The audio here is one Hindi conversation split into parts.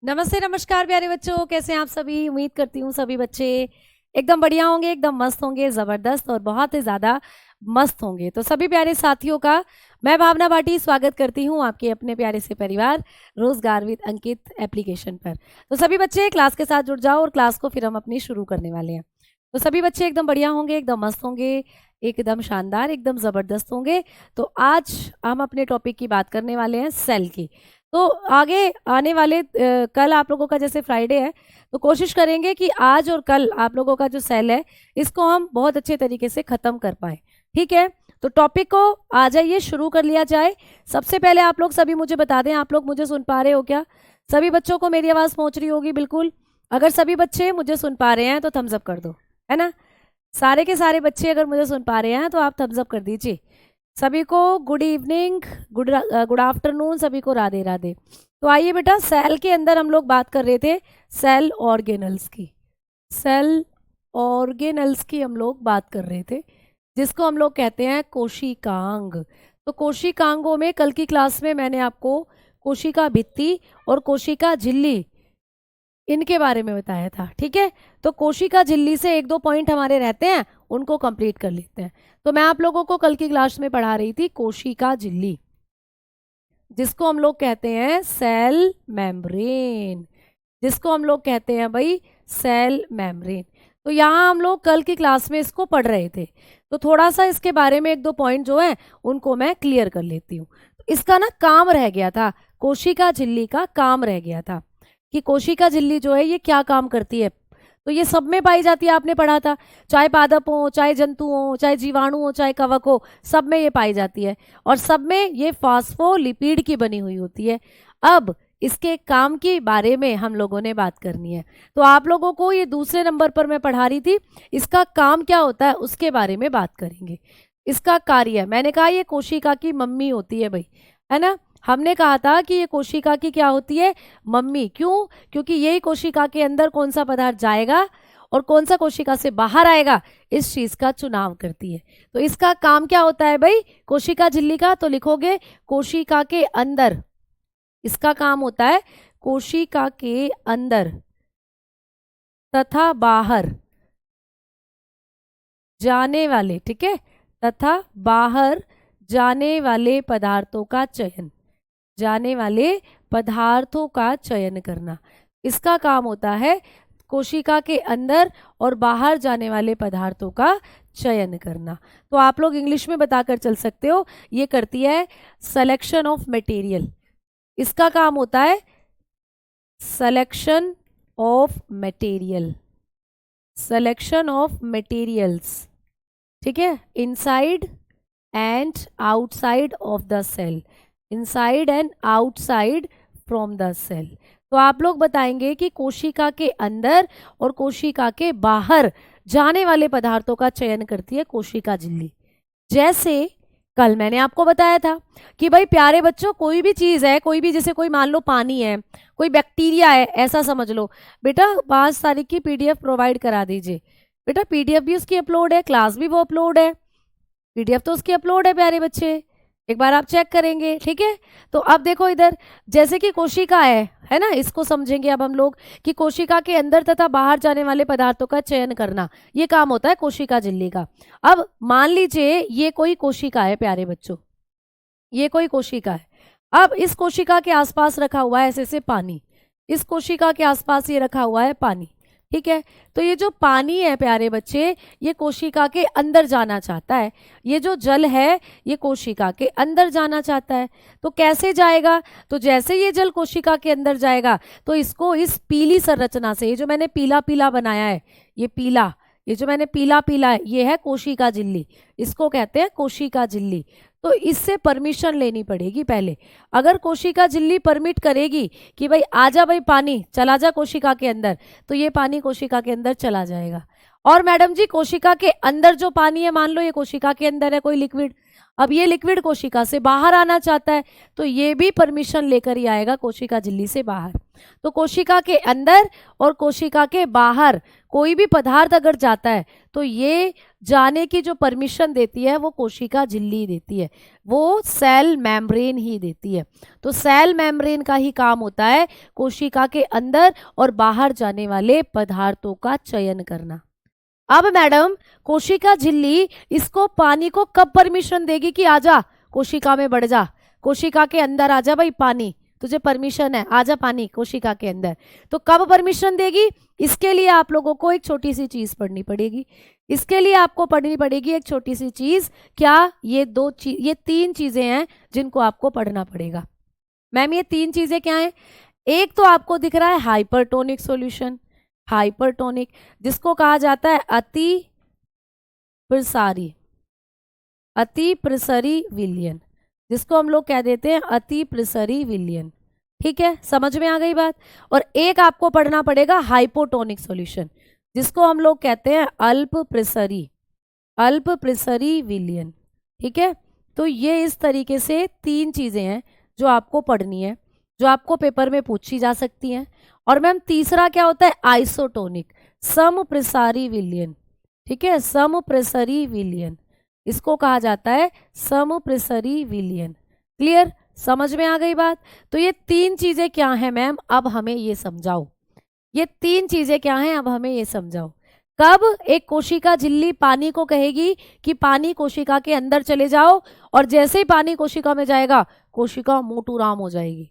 नमस्ते नमस्कार प्यारे बच्चों, कैसे हैं आप सभी। उम्मीद करती हूँ सभी बच्चे एकदम बढ़िया होंगे, एकदम मस्त होंगे, ज़बरदस्त और बहुत ही ज़्यादा मस्त होंगे। तो सभी प्यारे साथियों का मैं भावना भाटी स्वागत करती हूँ आपके अपने प्यारे से परिवार रोजगार विद अंकित एप्लीकेशन पर। तो सभी बच्चे क्लास के साथ जुड़ जाओ और क्लास को फिर हम अपनी शुरू करने वाले हैं। तो सभी बच्चे एकदम बढ़िया होंगे, एकदम मस्त होंगे, एकदम शानदार, एकदम ज़बरदस्त होंगे। तो आज हम अपने टॉपिक की बात करने वाले हैं सेल की। तो आगे आने वाले कल आप लोगों का जैसे फ्राइडे है, तो कोशिश करेंगे कि आज और कल आप लोगों का जो सेल है इसको हम बहुत अच्छे तरीके से ख़त्म कर पाए। ठीक है, तो टॉपिक को आ जाइए, शुरू कर लिया जाए। सबसे पहले आप लोग सभी मुझे बता दें, आप लोग मुझे सुन पा रहे हो क्या? सभी बच्चों को मेरी आवाज़ पहुंच रही होगी बिल्कुल। अगर सभी बच्चे मुझे सुन पा रहे हैं तो थम्स अप कर दो, है ना। सारे के सारे बच्चे अगर मुझे सुन पा रहे हैं तो आप थम्स अप कर दीजिए। सभी को गुड इवनिंग, गुड आफ्टरनून, सभी को राधे राधे। तो आइए बेटा, सेल के अंदर हम लोग बात कर रहे थे सेल ऑर्गेनल्स की। सेल ऑर्गेनल्स की हम लोग बात कर रहे थे, जिसको हम लोग कहते हैं कोशिकांग। तो कोशिकांगों में कल की क्लास में मैंने आपको कोशिका भित्ति और कोशिका झिल्ली इनके बारे में बताया था। ठीक है, तो कोशिका झिल्ली से एक दो पॉइंट हमारे रहते हैं, उनको कंप्लीट कर लेते हैं। तो मैं आप लोगों को कल की क्लास में पढ़ा रही थी कोशिका झिल्ली, जिसको हम लोग कहते हैं सेल मेम्ब्रेन, जिसको हम लोग कहते हैं भाई सेल मेम्ब्रेन। तो यहाँ हम लोग कल की क्लास में इसको पढ़ रहे थे, तो थोड़ा सा इसके बारे में एक दो पॉइंट जो है उनको मैं क्लियर कर लेती हूँ। तो इसका ना काम रह गया था, कोशिका झिल्ली का काम रह गया था कि कोशिका झिल्ली जो है ये क्या काम करती है। तो ये सब में पाई जाती है, आपने पढ़ा था, चाहे पादप हो, चाहे जंतु हो, चाहे जीवाणु हो, चाहे कवक हो, सब में ये पाई जाती है और सब में ये फास्फोलिपिड की बनी हुई होती है। अब इसके काम के बारे में हम लोगों ने बात करनी है। तो आप लोगों को ये दूसरे नंबर पर मैं पढ़ा रही थी, इसका काम क्या होता है उसके बारे में बात करेंगे। इसका कार्य, मैंने कहा ये कोशिका की मम्मी होती है भाई, है ना। हमने कहा था कि ये कोशिका की क्या होती है, मम्मी। क्यों? क्योंकि यही कोशिका के अंदर कौन सा पदार्थ जाएगा और कौन सा कोशिका से बाहर आएगा, इस चीज का चुनाव करती है। तो इसका काम क्या होता है भाई कोशिका झिल्ली का? तो लिखोगे कोशिका के अंदर, इसका काम होता है कोशिका के अंदर तथा बाहर जाने वाले, ठीक है, तथा बाहर जाने वाले पदार्थों का चयन, जाने वाले पदार्थों का चयन करना। इसका काम होता है कोशिका के अंदर और बाहर जाने वाले पदार्थों का चयन करना। तो आप लोग इंग्लिश में बताकर चल सकते हो, ये करती है सिलेक्शन ऑफ मटेरियल। इसका काम होता है selection of material, selection of materials, ठीक है, inside and outside of the cell, inside and outside from the cell. तो आप लोग बताएंगे कि कोशिका के अंदर और कोशिका के बाहर जाने वाले पदार्थों का चयन करती है कोशिका झिल्ली। जैसे कल मैंने आपको बताया था कि भाई प्यारे बच्चों, कोई भी चीज़ है, कोई भी, जैसे कोई मान लो पानी है, कोई बैक्टीरिया है, ऐसा समझ लो। बेटा 5 तारीख की पीडीएफ प्रोवाइड करा दीजिए। बेटा पीडीएफ भी उसकी अपलोड है, क्लास भी वो अपलोड है, पीडीएफ तो उसकी अपलोड है प्यारे बच्चे, एक बार आप चेक करेंगे। ठीक है, तो अब देखो इधर, जैसे कि कोशिका है ना, इसको समझेंगे अब हम लोग कि कोशिका के अंदर तथा बाहर जाने वाले पदार्थों का चयन करना, ये काम होता है कोशिका झिल्ली का। अब मान लीजिए ये कोई कोशिका है प्यारे बच्चों, ये कोई कोशिका है। अब इस कोशिका के आसपास रखा हुआ है ऐसे से पानी, इस कोशिका के आसपास ये रखा हुआ है पानी। ठीक है, तो ये जो पानी है प्यारे बच्चे, ये कोशिका के अंदर जाना चाहता है, ये जो जल है ये कोशिका के अंदर जाना चाहता है। तो कैसे जाएगा? तो जैसे ये जल कोशिका के अंदर जाएगा तो इसको इस पीली संरचना से, ये जो मैंने पीला पीला बनाया है, ये पीला, ये जो मैंने पीला पीला है, ये है कोशिका झिल्ली, इसको कहते हैं कोशिका झिल्ली। तो इससे परमिशन लेनी पड़ेगी पहले। अगर कोशिका झिल्ली परमिट करेगी कि भाई आजा भाई पानी, चला जा कोशिका के अंदर, तो ये पानी कोशिका के अंदर चला जाएगा। और मैडम जी कोशिका के अंदर जो पानी है, मान लो ये कोशिका के अंदर है कोई लिक्विड, अब ये लिक्विड कोशिका से बाहर आना चाहता है तो ये भी परमिशन लेकर ही आएगा कोशिका झिल्ली से बाहर। तो कोशिका के अंदर और कोशिका के बाहर कोई भी पदार्थ अगर जाता है तो ये जाने की जो परमिशन देती है वो कोशिका झिल्ली देती है, वो सेल मेम्ब्रेन ही देती है। तो सेल मेम्ब्रेन का ही काम होता है कोशिका के अंदर और बाहर जाने वाले पदार्थों का चयन करना। अब मैडम कोशिका झिल्ली इसको पानी को कब परमिशन देगी कि आजा कोशिका में बढ़ जा, कोशिका के अंदर आजा भाई, पानी तुझे परमिशन है, आजा पानी कोशिका के अंदर। तो कब परमिशन देगी, इसके लिए आप लोगों को एक छोटी सी चीज पढ़नी पड़ेगी। इसके लिए आपको पढ़नी पड़ेगी एक छोटी सी चीज। क्या? ये तीन चीजें हैं जिनको आपको पढ़ना पड़ेगा। मैम ये तीन चीजें क्या हैं? एक तो आपको दिख रहा है हाइपरटोनिक सॉल्यूशन, हाइपरटोनिक जिसको कहा जाता है अति प्रसारी विलयन, जिसको हम लोग कह देते हैं अति प्रसारी विलयन। ठीक है, समझ में आ गई बात। और एक आपको पढ़ना पड़ेगा हाइपोटोनिक सॉल्यूशन, जिसको हम लोग कहते हैं अल्प प्रसारी विलयन। ठीक है, तो ये इस तरीके से तीन चीजें हैं जो आपको पढ़नी है, जो आपको पेपर में पूछी जा सकती हैं। और मैम तीसरा क्या होता है? आइसोटोनिक समप्रसारी विलयन। ठीक है, समप्रसारी विलयन, इसको कहा जाता है समप्रसारी विलयन। क्लियर, समझ में आ गई बात। तो ये तीन चीजें क्या हैं मैम, अब हमें ये समझाओ। ये तीन चीजें क्या हैं, अब हमें ये समझाओ। कब एक कोशिका झिल्ली पानी को कहेगी कि पानी कोशिका के अंदर चले जाओ, और जैसे ही पानी कोशिका में जाएगा कोशिका मोटूराम हो जाएगी।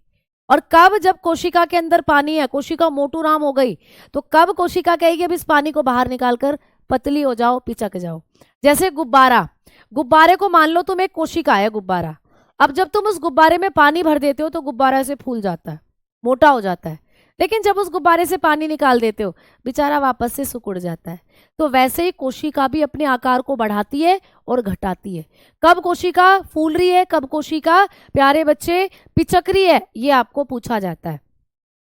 और कब? जब कोशिका के अंदर पानी है, कोशिका मोटूराम हो गई, तो कब कोशिका कहेगी अब इस पानी को बाहर निकालकर पतली हो जाओ, पिचक जाओ। जैसे गुब्बारे को मान लो तुम एक कोशिका है गुब्बारा, अब जब तुम उस गुब्बारे में पानी भर देते हो तो गुब्बारा ऐसे फूल जाता है, मोटा हो जाता है। लेकिन जब उस गुब्बारे से पानी निकाल देते हो बेचारा वापस से सिकुड़ जाता है। तो वैसे ही कोशिका भी अपने आकार को बढ़ाती है और घटाती है। कब कोशिका फूल रही है, कब कोशिका प्यारे बच्चे पिचक रही है, ये आपको पूछा जाता है।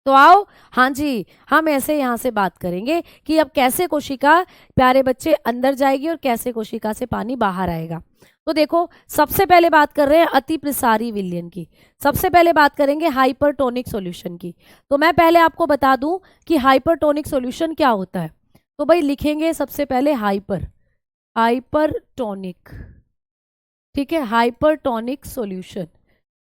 तो आओ, हाँ जी, हम ऐसे यहाँ से बात करेंगे कि अब कैसे कोशिका प्यारे बच्चे अंदर जाएगी और कैसे कोशिका से पानी बाहर आएगा। तो देखो, सबसे पहले बात कर रहे हैं अति प्रसारी विलयन की, सबसे पहले बात करेंगे हाइपरटोनिक सॉल्यूशन की। तो मैं पहले आपको बता दूं कि हाइपरटोनिक सॉल्यूशन क्या होता है। तो भाई लिखेंगे सबसे पहले हाइपरटोनिक। ठीक है, हाइपरटोनिक सॉल्यूशन।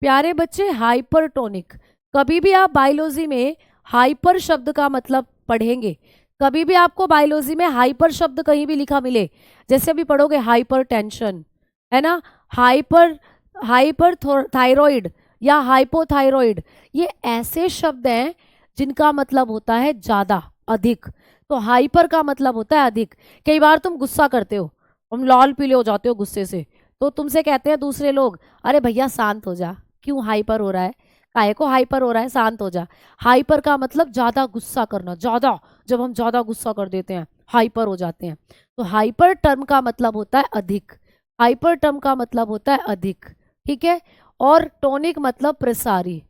प्यारे बच्चे हाइपरटोनिक, कभी भी आप बायोलॉजी में हाइपर शब्द का मतलब पढ़ेंगे, कभी भी आपको बायोलॉजी में हाइपर शब्द कहीं भी लिखा मिले, जैसे अभी पढ़ोगे हाइपर टेंशन, है ना, हाइपर थायराइड या हाइपोथायराइड, ये ऐसे शब्द हैं जिनका मतलब होता है ज्यादा, अधिक। तो हाइपर का मतलब होता है अधिक। कई बार तुम गुस्सा करते हो, तुम लाल पीले हो जाते हो गुस्से से, तो तुमसे कहते हैं दूसरे लोग, अरे भैया शांत हो जा, क्यों हाइपर हो रहा है, काहे को हाइपर हो रहा है, शांत हो जा। हाइपर का मतलब ज्यादा गुस्सा करना, ज्यादा, जब हम ज्यादा गुस्सा कर देते हैं हाइपर हो जाते हैं। तो हाइपर टर्म का मतलब होता है अधिक, हाइपर टर्म का मतलब होता है अधिक। ठीक है, और टोनिक मतलब प्रसारी,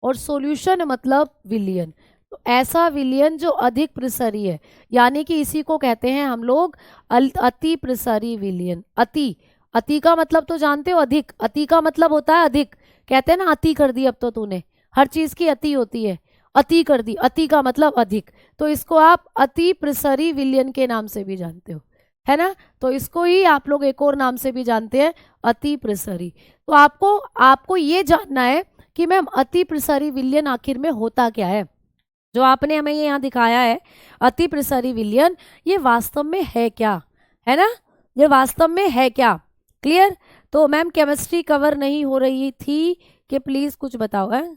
और सॉल्यूशन मतलब विलयन। तो ऐसा विलयन जो अधिक प्रसारी है, यानी कि इसी को कहते हैं हम लोग अति प्रसारी विलयन। अति का मतलब तो जानते हो, अधिक, अति का मतलब होता है अधिक। कहते हैं ना अति कर दी अब तो तूने, हर चीज की अति होती है, अति कर दी, अति का मतलब अधिक। तो इसको आप अति प्रसारी विलयन के नाम से भी जानते हो, है ना। तो इसको ही आप लोग एक और नाम से भी जानते हैं, अति प्रसारी। तो आपको ये जानना है कि मैम अति प्रसारी विलयन आखिर में होता क्या है। जो आपने हमें ये यहाँ दिखाया है अति प्रसारी विलयन, ये वास्तव में है क्या, है ना, ये वास्तव में है क्या। क्लियर। तो मैम केमिस्ट्री कवर नहीं हो रही थी कि प्लीज कुछ बताओ, है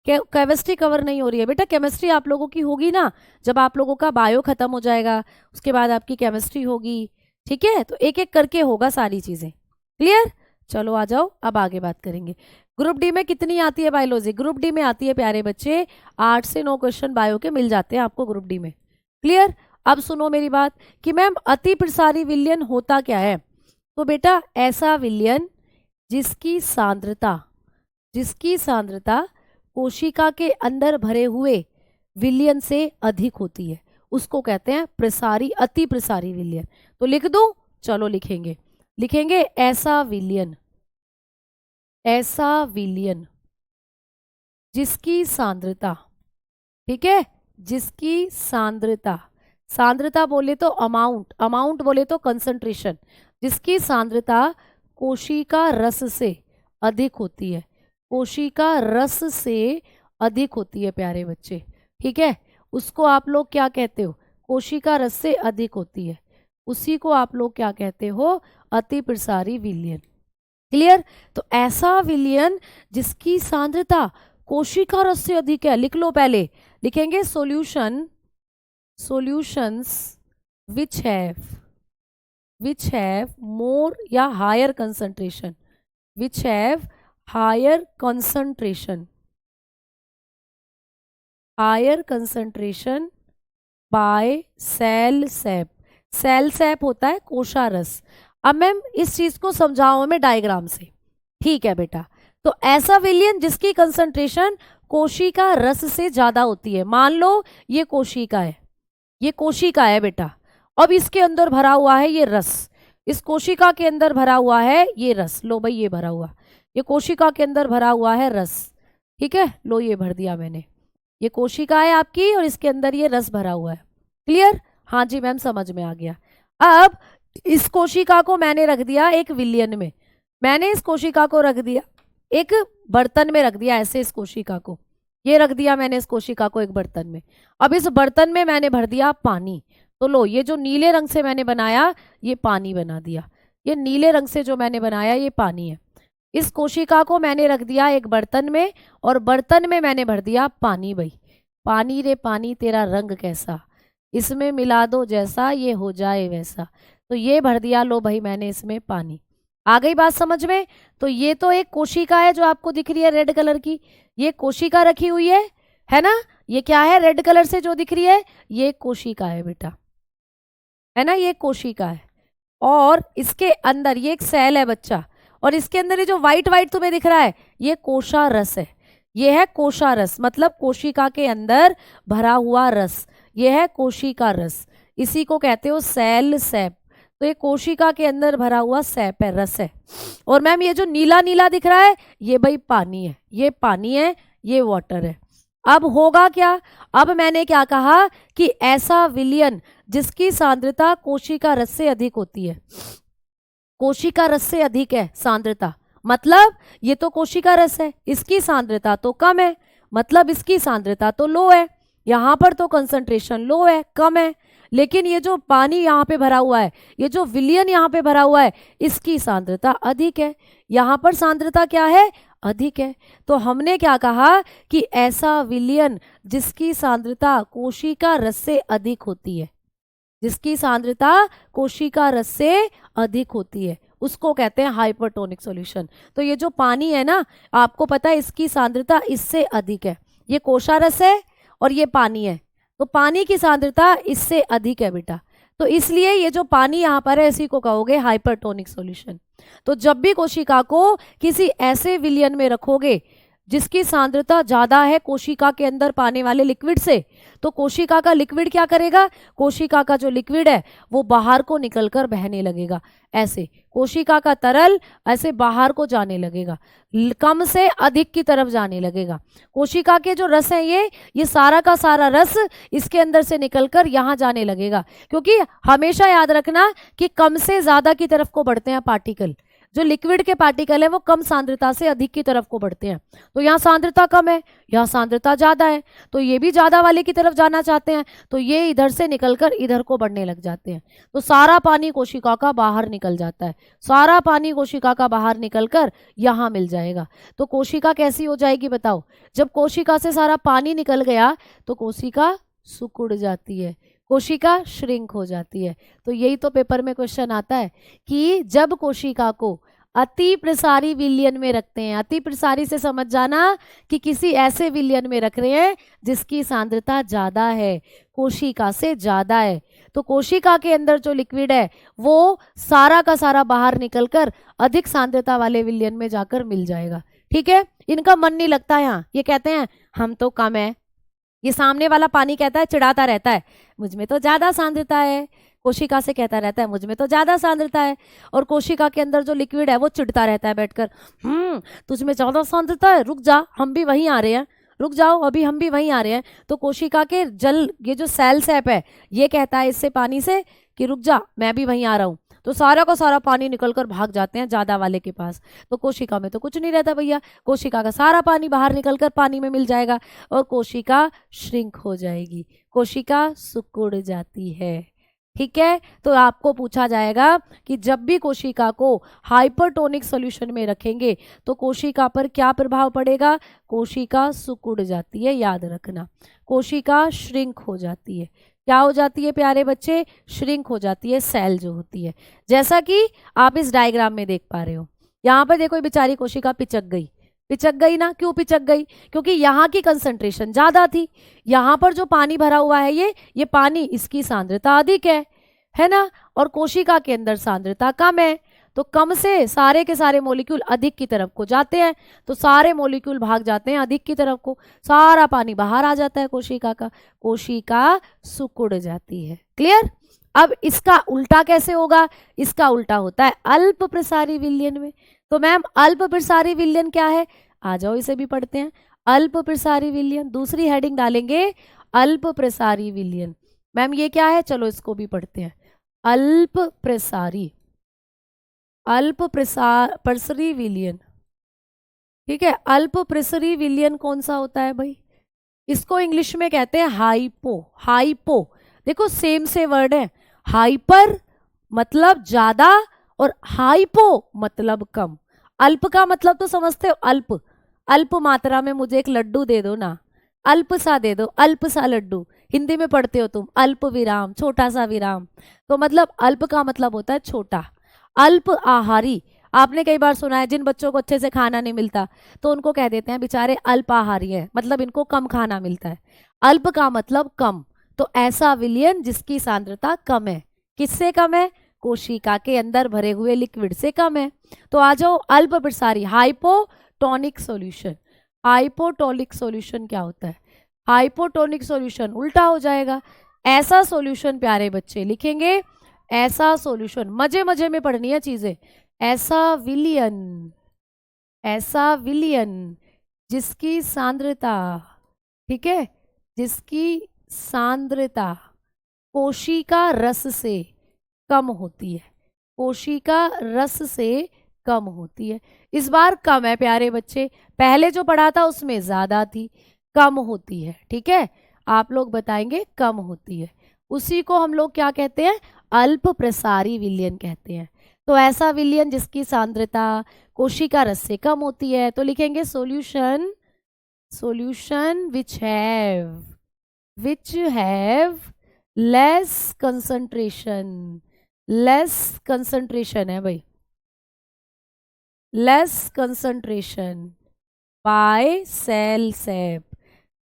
केमिस्ट्री कवर नहीं हो रही है बेटा। केमिस्ट्री आप लोगों की होगी ना, जब आप लोगों का बायो खत्म हो जाएगा उसके बाद आपकी केमिस्ट्री होगी। ठीक है, तो एक एक करके होगा सारी चीजें। क्लियर, चलो आ जाओ, अब आगे बात करेंगे। ग्रुप डी में कितनी आती है बायोलॉजी? ग्रुप डी में आती है प्यारे बच्चे 8 से 9 क्वेश्चन बायो के मिल जाते हैं आपको ग्रुप डी में। क्लियर। अब सुनो मेरी बात कि मैम अति प्रसारी विलयन होता क्या है। तो बेटा ऐसा विलयन जिसकी सांद्रता कोशिका के अंदर भरे हुए विलयन से अधिक होती है, उसको कहते हैं प्रसारी, अति प्रसारी विलयन। तो लिख दूं, चलो लिखेंगे, लिखेंगे ऐसा विलयन, ऐसा विलयन जिसकी सांद्रता, ठीक है, जिसकी सांद्रता, सांद्रता बोले तो अमाउंट, अमाउंट बोले तो कंसंट्रेशन, जिसकी सांद्रता कोशिका रस से अधिक होती है, कोशिका रस से अधिक होती है प्यारे बच्चे, ठीक है, उसको आप लोग क्या कहते हो, कोशिका रस से अधिक होती है, उसी को आप लोग क्या कहते हो, अति प्रसारी विलयन। क्लियर? तो ऐसा विलयन जिसकी सांद्रता कोशिका रस से अधिक है, लिख लो पहले, लिखेंगे solution, solutions which have more या higher concentration, which have higher concentration, higher concentration by cell sap, cell sap होता है कोशारस। अब मैम इस चीज को समझाओ हमें डायग्राम से, ठीक है बेटा। तो ऐसा विलयन जिसकी कंसंट्रेशन कोशिका रस से ज्यादा होती है, मान लो ये कोशिका है, ये कोशिका है बेटा, अब इसके अंदर भरा हुआ है ये रस, इस कोशिका के अंदर भरा हुआ है ये रस, लो भाई ये भरा हुआ, ये कोशिका के अंदर भरा हुआ है रस, ठीक है, लो ये भर दिया मैंने, ये कोशिका है आपकी और इसके अंदर ये रस भरा हुआ है। क्लियर? हाँ जी मैम समझ में आ गया। अब इस कोशिका को मैंने रख दिया एक विलयन में, मैंने इस कोशिका को रख दिया एक बर्तन में, रख दिया ऐसे इस कोशिका को, ये रख दिया मैंने इस कोशिका को एक बर्तन में। अब इस बर्तन में मैंने भर दिया पानी, तो लो ये जो नीले रंग से मैंने बनाया ये पानी बना दिया, ये नीले रंग से जो मैंने बनाया ये पानी है। इस कोशिका को मैंने रख दिया एक बर्तन में और बर्तन में मैंने भर दिया पानी। भाई पानी रे पानी तेरा रंग कैसा, इसमें मिला दो जैसा ये हो जाए वैसा, तो ये भर दिया, लो भाई मैंने इसमें पानी। आ गई बात समझ में? तो ये तो एक कोशिका है जो आपको दिख रही है रेड कलर की, ये कोशिका रखी हुई है ना, ये क्या है रेड कलर से जो दिख रही है ये कोशिका है बेटा, है ना, ये कोशिका है। और इसके अंदर ये एक सेल है बच्चा, और इसके अंदर ये जो व्हाइट व्हाइट तुम्हें दिख रहा है ये कोशारस है, ये है कोशारस, मतलब कोशिका के अंदर भरा हुआ रस, ये है कोशिका रस, इसी को कहते हो सेल सैप। तो ये कोशिका के अंदर भरा हुआ सैप है, रस है। और मैम ये जो नीला नीला दिख रहा है ये भाई पानी है, ये पानी है, ये वाटर है। अब होगा क्या, अब मैंने क्या कहा कि ऐसा विलयन जिसकी सांद्रता कोशिका रस से अधिक होती है, कोशिका रस से अधिक है सांद्रता, मतलब ये तो कोशिका रस है, इसकी सांद्रता तो कम है, मतलब इसकी सांद्रता तो लो है, यहाँ पर तो कंसंट्रेशन लो है, कम है, लेकिन ये जो पानी यहाँ पे भरा हुआ है, ये जो विलयन यहाँ पे भरा हुआ है, इसकी सांद्रता अधिक है, यहाँ पर सांद्रता क्या है, अधिक है। तो हमने क्या कहा कि ऐसा विलयन जिसकी सांद्रता कोशिका रस से अधिक होती है, जिसकी सांद्रता कोशिका रस से अधिक होती है, उसको कहते हैं हाइपरटोनिक सॉल्यूशन। तो ये जो पानी है ना, आपको पता है इसकी सांद्रता इससे अधिक है, ये कोशारस है और ये पानी है, तो पानी की सांद्रता इससे अधिक है बेटा, तो इसलिए ये जो पानी यहाँ पर है इसी को कहोगे हाइपरटोनिक सॉल्यूशन। तो जब भी कोशिका को किसी ऐसे विलयन में रखोगे जिसकी सांद्रता ज्यादा है कोशिका के अंदर पाने वाले लिक्विड से, तो कोशिका का लिक्विड क्या करेगा, कोशिका का जो लिक्विड है वो बाहर को निकलकर बहने लगेगा, ऐसे कोशिका का तरल ऐसे बाहर को जाने लगेगा, कम से अधिक की तरफ जाने लगेगा। कोशिका के जो रस है ये सारा का सारा रस इसके अंदर से निकलकर यहाँ जाने लगेगा, क्योंकि हमेशा याद रखना कि कम से ज्यादा की तरफ को बढ़ते हैं पार्टिकल, जो लिक्विड के पार्टिकल है वो कम सांद्रता से अधिक की तरफ को बढ़ते हैं। तो यहाँ सांद्रता कम है, यहाँ सांद्रता ज्यादा है, तो ये भी ज्यादा वाले की तरफ जाना चाहते हैं, तो ये इधर से निकलकर इधर को बढ़ने लग जाते हैं, तो सारा पानी कोशिका का बाहर निकल जाता है, सारा पानी कोशिका का बाहर निकलकर यहाँ मिल जाएगा। तो कोशिका कैसी हो जाएगी बताओ, जब कोशिका से सारा पानी निकल गया तो कोशिका सिकुड़ जाती है, कोशिका श्रिंक हो जाती है। तो यही तो पेपर में क्वेश्चन आता है कि जब कोशिका को अति प्रसारी विलयन में रखते हैं, अति प्रसारी से समझ जाना कि किसी ऐसे विलयन में रख रहे हैं जिसकी सांद्रता ज्यादा है, कोशिका से ज्यादा है, तो कोशिका के अंदर जो लिक्विड है वो सारा का सारा बाहर निकलकर अधिक सांद्रता वाले विलयन में जाकर मिल जाएगा। ठीक है, इनका मन नहीं लगता यहाँ, ये कहते हैं हम तो कम है, ये सामने वाला पानी कहता है, चिढ़ाता रहता है, मुझ में तो ज्यादा सांद्रता है। कोशिका से कहता रहता है मुझ में तो ज्यादा सांद्रता है, और कोशिका के अंदर जो लिक्विड है वो चिढ़ता रहता है बैठकर, तुझ में ज्यादा सांद्रता है, रुक जा, हम भी वहीं आ रहे हैं, रुक जाओ, अभी हम भी वहीं आ रहे हैं। तो कोशिका के जल, ये जो सेल सैप है, ये कहता है इससे पानी से कि रुक जा, मैं भी वहीं आ रहा हूँ। तो सारा का सारा पानी निकलकर भाग जाते हैं ज्यादा वाले के पास। तो कोशिका में तो कुछ नहीं रहता भैया, कोशिका का सारा पानी बाहर निकलकर पानी में मिल जाएगा और कोशिका श्रिंक हो जाएगी, कोशिका सिकुड़ जाती है। ठीक है, तो आपको पूछा जाएगा कि जब भी कोशिका को हाइपरटोनिक सॉल्यूशन में रखेंगे तो कोशिका पर क्या प्रभाव पड़ेगा? कोशिका सिकुड़ जाती है, याद रखना, कोशिका श्रिंक हो जाती है। क्या हो जाती है प्यारे बच्चे? श्रिंक हो जाती है, सेल जो होती है, जैसा कि आप इस डायग्राम में देख पा रहे हो। यहाँ पर देखो बेचारी कोशिका पिचक गई, पिचक गई ना, क्यों पिचक गई? क्योंकि यहाँ की कंसंट्रेशन ज्यादा थी, यहाँ पर जो पानी भरा हुआ है ये पानी, इसकी सांद्रता अधिक है ना, और कोशिका के अंदर सांद्रता कम है। तो कम से सारे के सारे मॉलिक्यूल अधिक की तरफ को जाते हैं, तो सारे मॉलिक्यूल भाग जाते हैं अधिक की तरफ को, सारा पानी बाहर आ जाता है कोशिका का, कोशिका सिकुड़ जाती है। क्लियर? अब इसका उल्टा कैसे होगा? इसका उल्टा होता है अल्प प्रसारी विलयन में। तो मैम अल्प प्रसारी विलयन क्या है? आ जाओ इसे भी पढ़ते हैं। अल्प प्रसारी विलयन, दूसरी हेडिंग डालेंगे अल्प प्रसारी विलयन। मैम ये क्या है? चलो इसको भी पढ़ते हैं। अल्प प्रसारी, अल्प प्रसरी विलयन, ठीक है। अल्प प्रसरी विलयन कौन सा होता है भाई? इसको इंग्लिश में कहते हैं हाइपो। हाइपो देखो सेम से वर्ड है, हाइपर मतलब ज्यादा और हाइपो मतलब कम। अल्प का मतलब तो समझते हो, अल्प, अल्प मात्रा में मुझे एक लड्डू दे दो ना, अल्प सा दे दो, अल्प सा लड्डू, हिंदी में पढ़ते हो तुम, अल्प विराम, छोटा सा विराम। तो मतलब अल्प का मतलब होता है छोटा। अल्प आहारी, आपने कई बार सुना है जिन बच्चों को अच्छे से खाना नहीं मिलता तो उनको कह देते हैं बेचारे अल्पाहारी है, मतलब इनको कम खाना मिलता है। अल्प का मतलब कम, तो ऐसा विलयन जिसकी सांद्रता कम है। किससे कम है? कोशिका के अंदर भरे हुए लिक्विड से कम है। तो आ जाओ अल्प प्रसारी, हाइपोटोनिक सॉल्यूशन। हाइपोटोनिक सॉल्यूशन क्या होता है? हाइपोटोनिक सॉल्यूशन उल्टा हो जाएगा। ऐसा सॉल्यूशन प्यारे बच्चे लिखेंगे, ऐसा सॉल्यूशन, मजे मजे में पढ़नी है चीजें। ऐसा विलयन, ऐसा विलयन जिसकी सांद्रता, ठीक है, जिसकी सांद्रता कोशिका रस से कम होती है, कोशिका रस से कम होती है। इस बार कम है प्यारे बच्चे, पहले जो पढ़ा था उसमें ज्यादा थी, कम होती है। ठीक है, आप लोग बताएंगे कम होती है, उसी को हम लोग क्या कहते हैं? अल्प प्रसारी विलयन कहते हैं। तो ऐसा विलयन जिसकी सांद्रता कोशिका रस से कम होती है, तो लिखेंगे solution, solution which have less concentration, less concentration है भाई, less concentration by cell sap,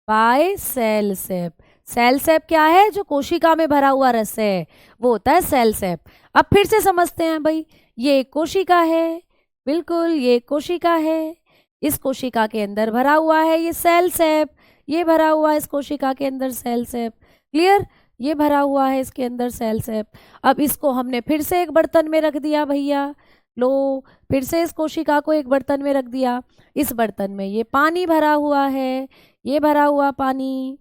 by cell sap. Cell sap क्या है? जो कोशिका में भरा हुआ रस है वो होता है सेल सैप। अब फिर से समझते हैं भाई, ये कोशिका है, बिल्कुल ये कोशिका है, इस कोशिका के अंदर भरा हुआ है ये सेल सैप, ये भरा हुआ है इस कोशिका के अंदर सेल सैप। क्लियर? ये भरा हुआ है इसके अंदर सेल सैप। अब इसको हमने फिर से एक बर्तन में रख दिया भैया, लो फिर से इस कोशिका को एक बर्तन में रख दिया। इस बर्तन में ये पानी भरा हुआ है, ये भरा हुआ पानी,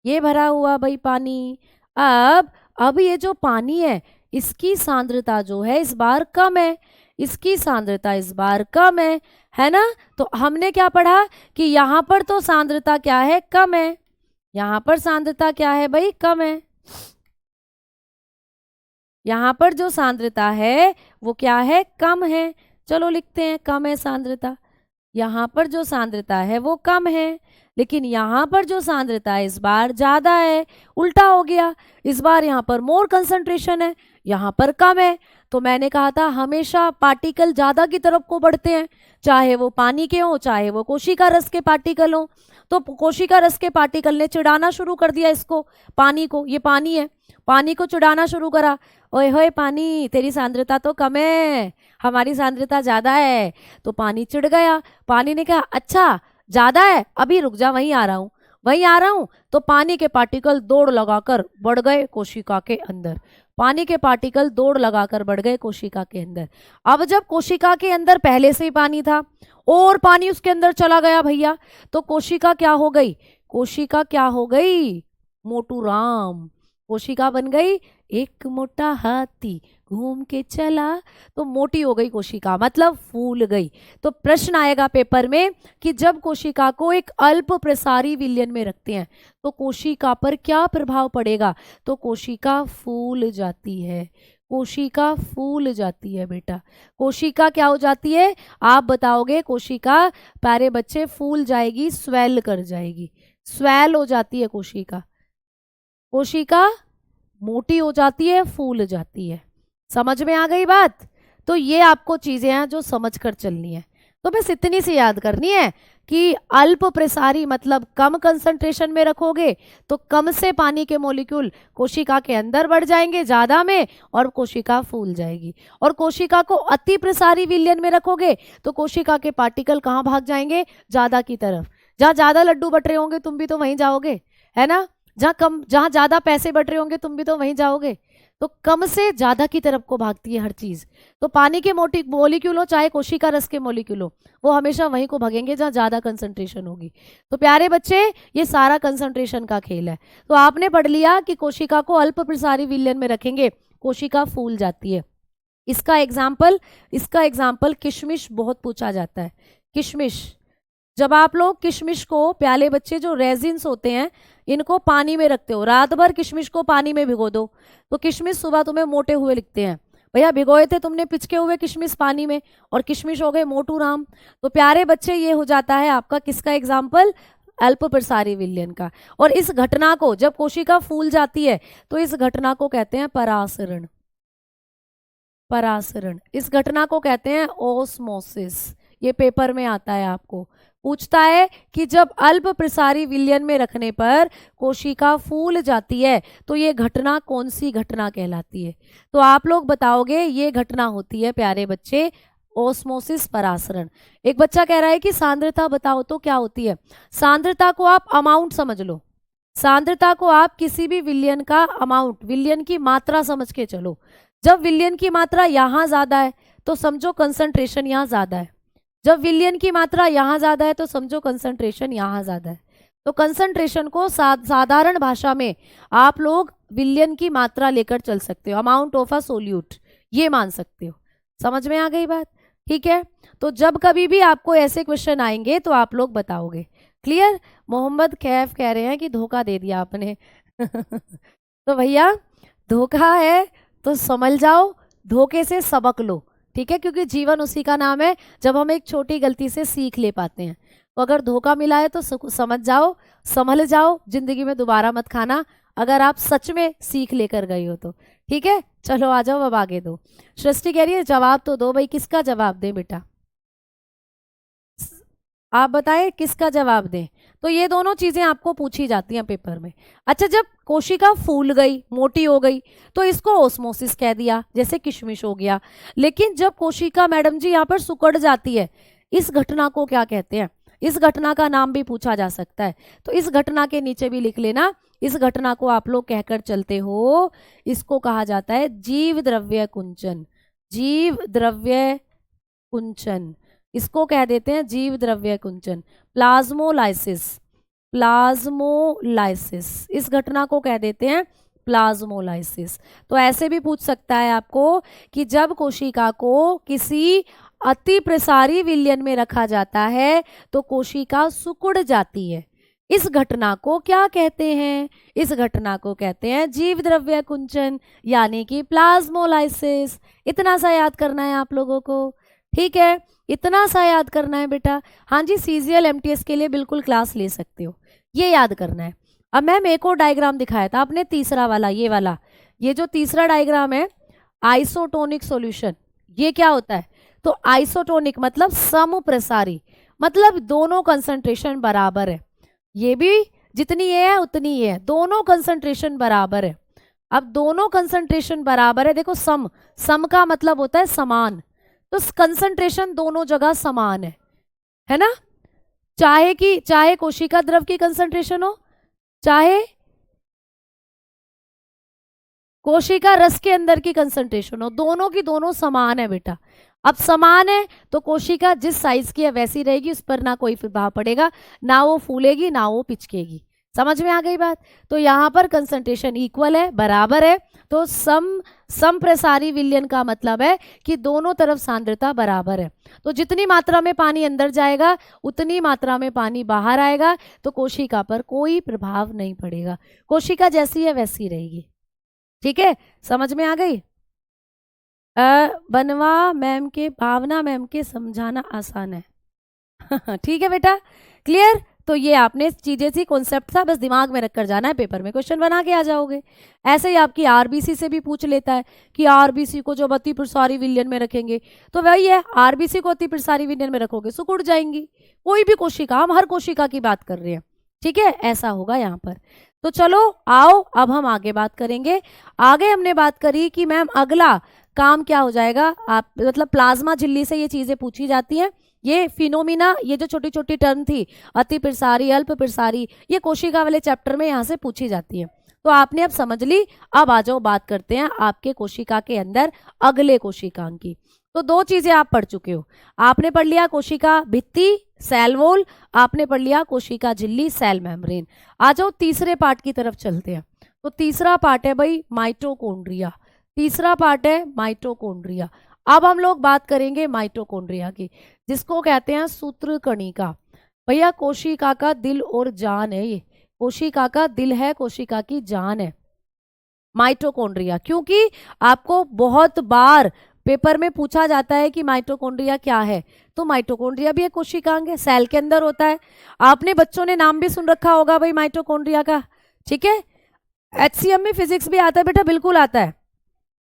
ये भरा हुआ भाई पानी। अब ये जो पानी है इसकी सांद्रता जो है इस बार कम है, इसकी सांद्रता इस बार कम है ना। तो हमने क्या पढ़ा कि यहाँ पर तो सांद्रता क्या है? कम है। यहाँ पर सांद्रता क्या है भाई? कम है। यहाँ पर जो सांद्रता है वो क्या है? कम है। चलो लिखते हैं कम है सांद्रता। यहाँ पर जो सांद्रता है वो कम है, लेकिन यहाँ पर जो सांद्रता है इस बार ज्यादा है। उल्टा हो गया, इस बार यहाँ पर मोर कंसंट्रेशन है, यहाँ पर कम है। तो मैंने कहा था हमेशा पार्टिकल ज्यादा की तरफ को बढ़ते हैं, चाहे वो पानी के हो चाहे वो कोशिका रस के पार्टिकल हो। तो कोशिका रस के पार्टिकल ने चिढ़ाना शुरू कर दिया इसको, पानी को, ये पानी है, पानी को चिढ़ाना शुरू करा, ओए होए पानी तेरी सांद्रता तो कम है, हमारी सांद्रता ज्यादा है। तो पानी चिढ़ गया, पानी ने कहा अच्छा ज्यादा है, अभी रुक जा वहीं आ रहा हूँ। वहीं आ रहा हूं तो पानी के पार्टिकल दौड़ लगाकर बढ़ गए कोशिका के अंदर, पानी के पार्टिकल दौड़ लगाकर बढ़ गए कोशिका के अंदर। अब जब कोशिका के अंदर पहले से ही पानी था और पानी उसके अंदर चला गया भैया, तो कोशिका क्या हो गई, कोशिका क्या हो गई, मोटू राम, कोशिका बन गई एक मोटा हाथी घूम के चला, तो मोटी हो गई कोशिका, मतलब फूल गई। तो प्रश्न आएगा पेपर में कि जब कोशिका को एक अल्प प्रसारी विलयन में रखते हैं तो कोशिका पर क्या प्रभाव पड़ेगा, तो कोशिका फूल जाती है, कोशिका फूल जाती है बेटा, कोशिका क्या हो जाती है, आप बताओगे, कोशिका प्यारे बच्चे फूल जाएगी, स्वेल कर जाएगी, स्वेल हो जाती है कोशिका, कोशिका मोटी हो जाती है, फूल जाती है। समझ में आ गई बात। तो ये आपको चीजें हैं जो समझ कर चलनी है। तो बस इतनी सी याद करनी है कि अल्प प्रसारी मतलब कम कंसंट्रेशन में रखोगे तो कम से पानी के मॉलिक्यूल कोशिका के अंदर बढ़ जाएंगे ज्यादा में और कोशिका फूल जाएगी, और कोशिका को अति प्रसारी विलयन में रखोगे तो कोशिका के पार्टिकल कहाँ भाग जाएंगे, ज्यादा की तरफ, जहाँ ज्यादा लड्डू बट रहे होंगे तुम भी तो वहीं जाओगे, है ना, जहां ज्यादा पैसे बट रहे होंगे तुम भी तो वहीं जाओगे। तो कम से ज्यादा की तरफ को भागती है हर चीज। तो पानी के मॉलिक्यूल हो चाहे कोशिका रस के मॉलिक्यूल हो, वो हमेशा वहीं को भागेंगे जहां ज्यादा कंसंट्रेशन होगी। तो प्यारे बच्चे ये सारा कंसंट्रेशन का खेल है। तो आपने पढ़ लिया कि कोशिका को अल्प प्रसारी विलयन में रखेंगे कोशिका फूल जाती है। इसका एग्जाम्पल किशमिश बहुत पूछा जाता है। किशमिश, जब आप लोग किशमिश को, प्याले बच्चे जो रेजिन्स होते हैं इनको पानी में रखते हो, रात भर किशमिश को पानी में भिगो दो तो किशमिश सुबह तुम्हें मोटे हुए लिखते हैं। भैया भिगोए थे तुमने पिचके हुए किशमिश पानी में और किशमिश हो गए मोटू राम। तो प्यारे बच्चे ये हो जाता है आपका किसका एग्जाम्पल, अल्प प्रसारी विलयन का। और इस घटना को जब कोशिका फूल जाती है तो इस घटना को कहते हैं परासरण, परासरण, इस घटना को कहते हैं ओस्मोसिस। ये पेपर में आता है, आपको पूछता है कि जब अल्प प्रसारी विलयन में रखने पर कोशिका फूल जाती है तो ये घटना कौन सी घटना कहलाती है। तो आप लोग बताओगे ये घटना होती है प्यारे बच्चे ओस्मोसिस, परासरण। एक बच्चा कह रहा है कि सांद्रता बताओ तो क्या होती है। सांद्रता को आप अमाउंट समझ लो, सांद्रता को आप किसी भी विलयन का अमाउंट, विलयन की मात्रा समझ के चलो। जब विलयन की मात्रा यहाँ ज्यादा है तो समझो कंसंट्रेशन यहाँ ज्यादा है, जब विलयन की मात्रा यहाँ ज्यादा है तो समझो कंसंट्रेशन यहाँ ज्यादा है। तो कंसंट्रेशन को साधारण भाषा में आप लोग विलयन की मात्रा लेकर चल सकते हो, अमाउंट ऑफ अ सोल्यूट, ये मान सकते हो। समझ में आ गई बात, ठीक है। तो जब कभी भी आपको ऐसे क्वेश्चन आएंगे तो आप लोग बताओगे। क्लियर। मोहम्मद कैफ कह रहे हैं कि धोखा दे दिया आपने तो भैया धोखा है तो समझ जाओ, धोखे से सबक लो, ठीक है, क्योंकि जीवन उसी का नाम है जब हम एक छोटी गलती से सीख ले पाते हैं। तो अगर धोखा मिला है तो समझ जाओ, संभल जाओ, जिंदगी में दोबारा मत खाना अगर आप सच में सीख लेकर गए हो तो, ठीक है। चलो आ जाओ अब आगे दो। सृष्टि कह रही है जवाब तो दो भाई, किसका जवाब दें बेटा, आप बताएं किसका जवाब दें। तो ये दोनों चीजें आपको पूछी जाती हैं पेपर में। अच्छा, जब कोशिका फूल गई, मोटी हो गई तो इसको ओस्मोसिस कह दिया, जैसे किशमिश हो गया। लेकिन जब कोशिका मैडम जी यहाँ पर सिकुड़ जाती है, इस घटना को क्या कहते हैं, इस घटना का नाम भी पूछा जा सकता है। तो इस घटना के नीचे भी लिख लेना, इस घटना को आप लोग कहकर चलते हो, इसको कहा जाता है जीव द्रव्य कुंचन, जीव द्रव्य कुंचन, इसको कह देते हैं जीव द्रव्य कुंचन। प्लाज्मोलाइसिस, प्लाज्मोलाइसिस, इस घटना को कह देते हैं प्लाज्मोलाइसिस। तो ऐसे भी पूछ सकता है आपको कि जब कोशिका को किसी अति प्रसारी विलयन में रखा जाता है तो कोशिका सिकुड़ जाती है, इस घटना को क्या कहते हैं, इस घटना को कहते हैं जीव द्रव्य कुंचन, यानी कि प्लाज्मोलाइसिस। इतना सा याद करना है आप लोगों को, ठीक है, इतना सा याद करना है बेटा। हाँ जी, सीजीएल एमटीएस के लिए बिल्कुल क्लास ले सकते हो, ये याद करना है। अब मैम एक और डायग्राम दिखाया था आपने, तीसरा वाला, ये वाला, ये जो तीसरा डायग्राम है आइसोटोनिक सॉल्यूशन, ये क्या होता है, तो आइसोटोनिक मतलब समप्रसारी, मतलब दोनों कंसंट्रेशन बराबर है, ये भी जितनी ये है उतनी ये है, दोनों कंसंट्रेशन बराबर है। अब दोनों कंसंट्रेशन बराबर है, देखो सम, सम का मतलब होता है समान, तो कंसंट्रेशन दोनों जगह समान है ना। चाहे कोशिका द्रव की कंसंट्रेशन हो, चाहे कोशिका रस के अंदर की कंसंट्रेशन हो, दोनों की दोनों समान है बेटा। अब समान है तो कोशिका जिस साइज की है वैसी रहेगी, उस पर ना कोई प्रभाव पड़ेगा, ना वो फूलेगी ना वो पिचकेगी। समझ में आ गई बात? तो यहाँ पर कंसंट्रेशन इक्वल है, बराबर है, तो समप्रसारी विलयन का मतलब है कि दोनों तरफ सांद्रता बराबर है। तो जितनी मात्रा में पानी अंदर जाएगा उतनी मात्रा में पानी बाहर आएगा, तो कोशिका पर कोई प्रभाव नहीं पड़ेगा, कोशिका जैसी है वैसी रहेगी। ठीक है, समझ में आ गई? भावना मैम के समझाना आसान है। ठीक है बेटा, क्लियर? तो ये आपने चीजें सी, कॉन्सेप्ट था, बस दिमाग में रखकर जाना है, पेपर में क्वेश्चन बना के आ जाओगे। ऐसे ही आपकी आरबीसी से भी पूछ लेता है कि आरबीसी को जब अति प्रसारी विलयन में रखेंगे तो वही है, आरबीसी को अति प्रसारी विलयन में रखोगे सिकुड़ जाएंगी, कोई भी कोशिका, हम हर कोशिका की बात कर रहे हैं। ठीक है, ऐसा होगा यहाँ पर। तो चलो आओ अब हम आगे बात करेंगे। आगे हमने बात करी कि मैम अगला काम क्या हो जाएगा, आप मतलब प्लाज्मा झिल्ली से ये चीजें पूछी जाती हैं, ये फिनोमिना, ये जो छोटी छोटी टर्म थी अति प्रसारी, अल्प प्रसारी, ये कोशिका वाले चैप्टर में यहाँ से पूछी जाती है। तो आपने अब समझ ली, अब आ जाओ बात करते हैं आपके कोशिका के अंदर अगले कोशिकांग की। तो दो चीजें आप पढ़ चुके हो, आपने पढ़ लिया कोशिका भित्ति सेल वॉल, आपने पढ़ लिया कोशिका झिल्ली सेल मेम्ब्रेन। आ जाओ तीसरे पार्ट की तरफ चलते हैं। तो तीसरा पार्ट है भाई माइटोकॉन्ड्रिया, तीसरा पार्ट है माइटोकॉन्ड्रिया। अब हम लोग बात करेंगे माइटोकॉन्ड्रिया की, जिसको कहते हैं सूत्रकणिका। भैया कोशिका का दिल और जान है, ये कोशिका का दिल है, कोशिका की जान है माइटोकॉन्ड्रिया, क्योंकि आपको बहुत बार पेपर में पूछा जाता है कि माइटोकॉन्ड्रिया क्या है। तो माइटोकॉन्ड्रिया भी एक कोशिकांग है, सेल के अंदर होता है। आपने बच्चों ने नाम भी सुन रखा होगा भाई माइटोकॉन्ड्रिया का। ठीक है, एचसीएम में फिजिक्स भी आता है बेटा, बिल्कुल आता है।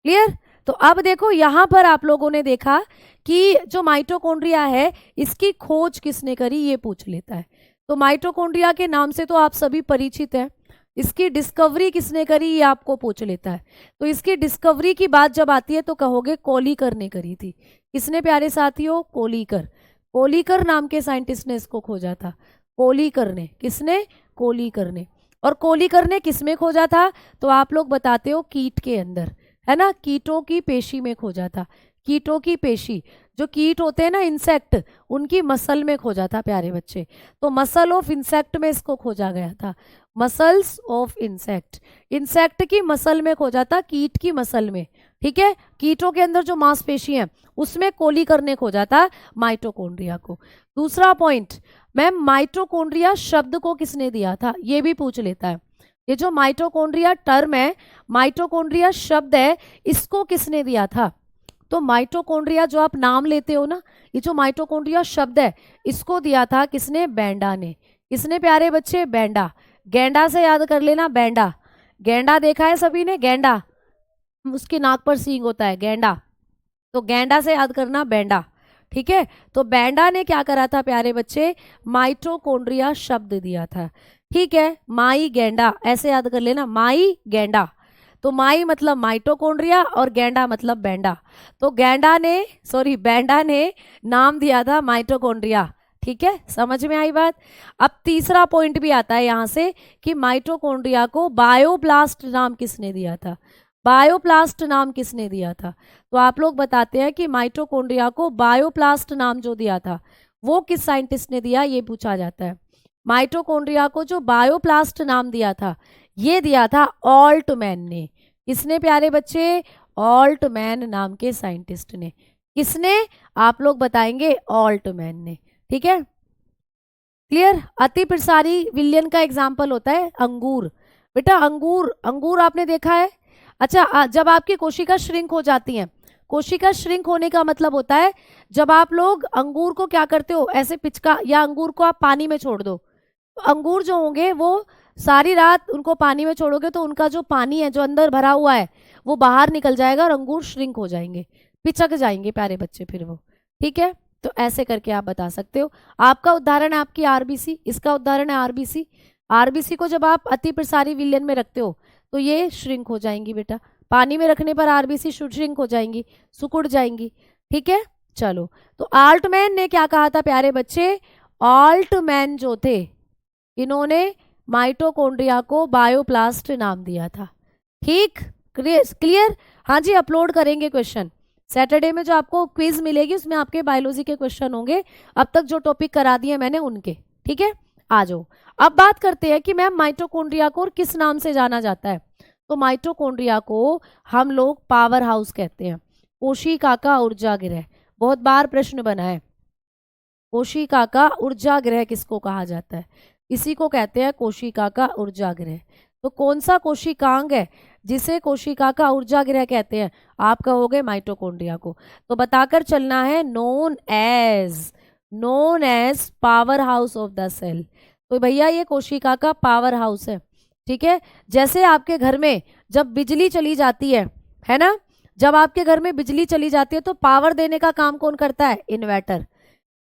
क्लियर? तो अब देखो यहां पर आप लोगों ने देखा कि जो माइटोकॉन्ड्रिया है इसकी खोज किसने करी, ये पूछ लेता है। तो माइटोकॉन्ड्रिया के नाम से तो आप सभी परिचित हैं, इसकी डिस्कवरी किसने करी ये आपको पूछ लेता है। तो इसकी डिस्कवरी की बात जब आती है तो कहोगे कोलीकर ने करी थी। किसने प्यारे साथियों? कोलीकर। कोलीकर नाम के साइंटिस्ट ने इसको खोजा था, कोलीकर ने। किसने? कोलीकर ने। और कोलीकर ने किसमें खोजा था? तो आप लोग बताते हो कीट के अंदर, है ना, कीटों की पेशी में खोजा था। कीटों की पेशी, जो कीट होते हैं ना इंसेक्ट, उनकी मसल में खोजा था प्यारे बच्चे। तो मसल ऑफ इंसेक्ट में इसको खोजा गया था, मसल्स ऑफ इंसेक्ट, इंसेक्ट की मसल में खोजा था, कीट की मसल में। ठीक है, कीटों के अंदर जो मांसपेशी है उसमें कोलीकर ने खोजा था माइटोकॉन्ड्रिया को। दूसरा पॉइंट, मैम माइटोकॉन्ड्रिया शब्द को किसने दिया था, ये भी पूछ लेता है। ये जो माइटोकॉन्ड्रिया टर्म है, माइटोकॉन्ड्रिया शब्द है, इसको किसने दिया था? तो माइटोकॉन्ड्रिया जो आप नाम लेते हो ना, ये जो माइटोकॉन्ड्रिया शब्द है इसको दिया था किसने? बैंडा ने। किसने प्यारे बच्चे? बैंडा। गैंडा से याद कर लेना, बैंडा। गैंडा देखा है सभी ने? गैंडा, उसकी नाक पर सींग होता है, गैंडा। तो गैंडा से याद करना, बैंडा। ठीक है, तो बैंडा ने क्या करा था प्यारे बच्चे? माइटोकॉन्ड्रिया शब्द दिया था। ठीक है, माई गैंडा, ऐसे याद कर लेना, माई गैंडा। तो माई मतलब माइटोकॉन्ड्रिया और गैंडा मतलब बैंडा। तो बैंडा ने नाम दिया था माइटोकॉन्ड्रिया। ठीक है, समझ में आई बात? अब तीसरा पॉइंट भी आता है यहां से कि माइटोकॉन्ड्रिया को बायोप्लास्ट नाम किसने दिया था? बायोप्लास्ट नाम किसने दिया था? तो आप लोग बताते हैं कि माइटोकॉन्ड्रिया को बायोप्लास्ट नाम जो दिया था वो किस साइंटिस्ट ने दिया, ये पूछा जाता है। माइटोकॉन्ड्रिया को जो बायोप्लास्ट नाम दिया था ये दिया था ऑल्टमैन ने। किसने प्यारे बच्चे? ऑल्टमैन नाम के साइंटिस्ट ने। किसने? आप लोग बताएंगे, ऑल्टमैन ने। ठीक है, क्लियर? अति प्रसारी विलयन का एग्जाम्पल होता है अंगूर। बेटा अंगूर आपने देखा है? अच्छा, जब आपकी कोशिका श्रिंक हो जाती है, कोशिका श्रिंक होने का मतलब होता है जब आप लोग अंगूर को क्या करते हो, ऐसे पिचका, या अंगूर को आप पानी में छोड़ दो, तो अंगूर जो होंगे वो सारी रात उनको पानी में छोड़ोगे तो उनका जो पानी है जो अंदर भरा हुआ है वो बाहर निकल जाएगा और अंगूर श्रिंक हो जाएंगे, पिचक जाएंगे प्यारे बच्चे फिर वो। ठीक है, तो ऐसे करके आप बता सकते हो। आपका उदाहरण है आपकी आरबीसी, इसका उदाहरण है आरबीसी। आरबीसी को जब आप अति प्रसारी विलयन में रखते हो तो ये श्रिंक हो जाएंगी बेटा, पानी में रखने पर आरबीसी श्रिंक हो जाएंगी, सिकुड़ जाएंगी। ठीक है, चलो। तो ऑल्टमैन ने क्या कहा था प्यारे बच्चे? ऑल्टमैन जो थे, इन्होंने माइटोकॉन्ड्रिया को बायोप्लास्ट नाम दिया था। ठीक, क्लियर। हाँ जी, अपलोड करेंगे क्वेश्चन सैटरडे में, जो आपको क्विज मिलेगी उसमें आपके बायोलॉजी के क्वेश्चन होंगे, अब तक जो टॉपिक करा दिए मैंने उनके। ठीक है, आ जाओ। अब बात करते हैं कि मैम माइटोकॉन्ड्रिया को किस नाम से जाना जाता है। तो माइटोकॉन्ड्रिया को हम लोग पावर हाउस कहते हैं, कोशिका का ऊर्जा गृह। बहुत बार प्रश्न बना है, कोशिका का ऊर्जा गृह किसको कहा जाता है? इसी को कहते हैं कोशिका का ऊर्जा गृह। तो कौन सा कोशिकांग है जिसे कोशिका का ऊर्जा गृह कहते हैं? आप कहोगे माइटोकॉन्ड्रिया को। तो बताकर चलना है known as power house of the cell. तो भैया ये कोशिका का पावर हाउस है। ठीक है, जैसे आपके घर में जब बिजली चली जाती है ना, जब आपके घर में बिजली चली जाती है तो पावर देने का काम कौन करता है? इन्वर्टर।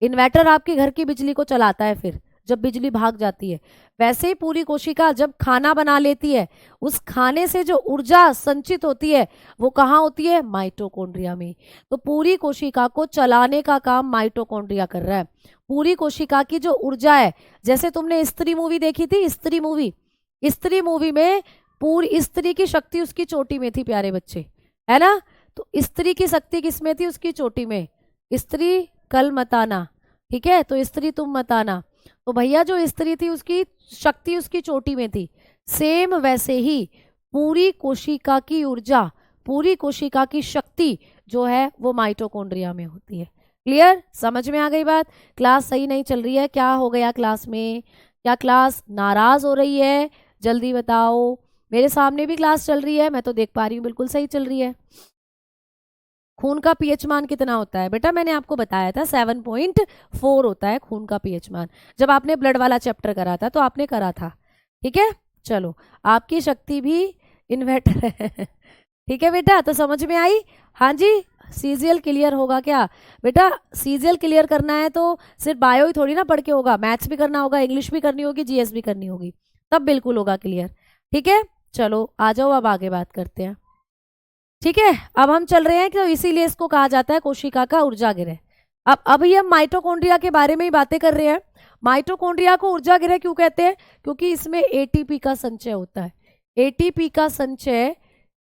इन्वर्टर आपके घर की बिजली को चलाता है फिर जब बिजली भाग जाती है। वैसे ही पूरी कोशिका जब खाना बना लेती है, उस खाने से जो ऊर्जा संचित होती है वो कहाँ होती है? माइटोकॉन्ड्रिया में। तो पूरी कोशिका को चलाने का काम माइटोकॉन्ड्रिया कर रहा है। पूरी कोशिका की जो ऊर्जा है, जैसे तुमने स्त्री मूवी देखी थी, स्त्री मूवी में पूरी स्त्री की शक्ति उसकी चोटी में थी प्यारे बच्चे, है ना। तो स्त्री की शक्ति किसमें थी? उसकी चोटी में। स्त्री कल मत आना, ठीक है, तो स्त्री तुम मत आना। तो भैया जो स्त्री थी उसकी शक्ति उसकी चोटी में थी। सेम वैसे ही पूरी कोशिका की ऊर्जा, पूरी कोशिका की शक्ति जो है वो माइटोकॉन्ड्रिया में होती है। क्लियर, समझ में आ गई बात? क्लास सही नहीं चल रही है? क्या हो गया क्लास में? क्या क्लास नाराज हो रही है? जल्दी बताओ। मेरे सामने भी क्लास चल रही है, मैं तो देख पा रही हूँ बिल्कुल सही चल रही है। खून का पीएच मान कितना होता है बेटा? मैंने आपको बताया था 7.4 होता है खून का पीएच मान। जब आपने ब्लड वाला चैप्टर करा था तो आपने करा था। ठीक है, चलो, आपकी शक्ति भी इन्वर्टर है। ठीक है बेटा, तो समझ में आई? हाँ जी, सीजीएल क्लियर होगा क्या बेटा? सीजीएल क्लियर करना है तो सिर्फ बायो ही थोड़ी ना पढ़ के होगा, मैथ्स भी करना होगा, इंग्लिश भी करनी होगी, जीएस भी करनी होगी, तब बिल्कुल होगा क्लियर। ठीक है, चलो आ जाओ, अब आगे बात करते हैं। ठीक है, अब हम चल रहे हैं कि तो इसीलिए इसको कहा जाता है कोशिका का ऊर्जा गृह। अब अभी हम माइटोकॉन्ड्रिया के बारे में ही बातें कर रहे हैं। माइटोकॉन्ड्रिया को ऊर्जा गृह क्यों कहते हैं? क्योंकि इसमें एटीपी का संचय होता है। एटीपी का संचय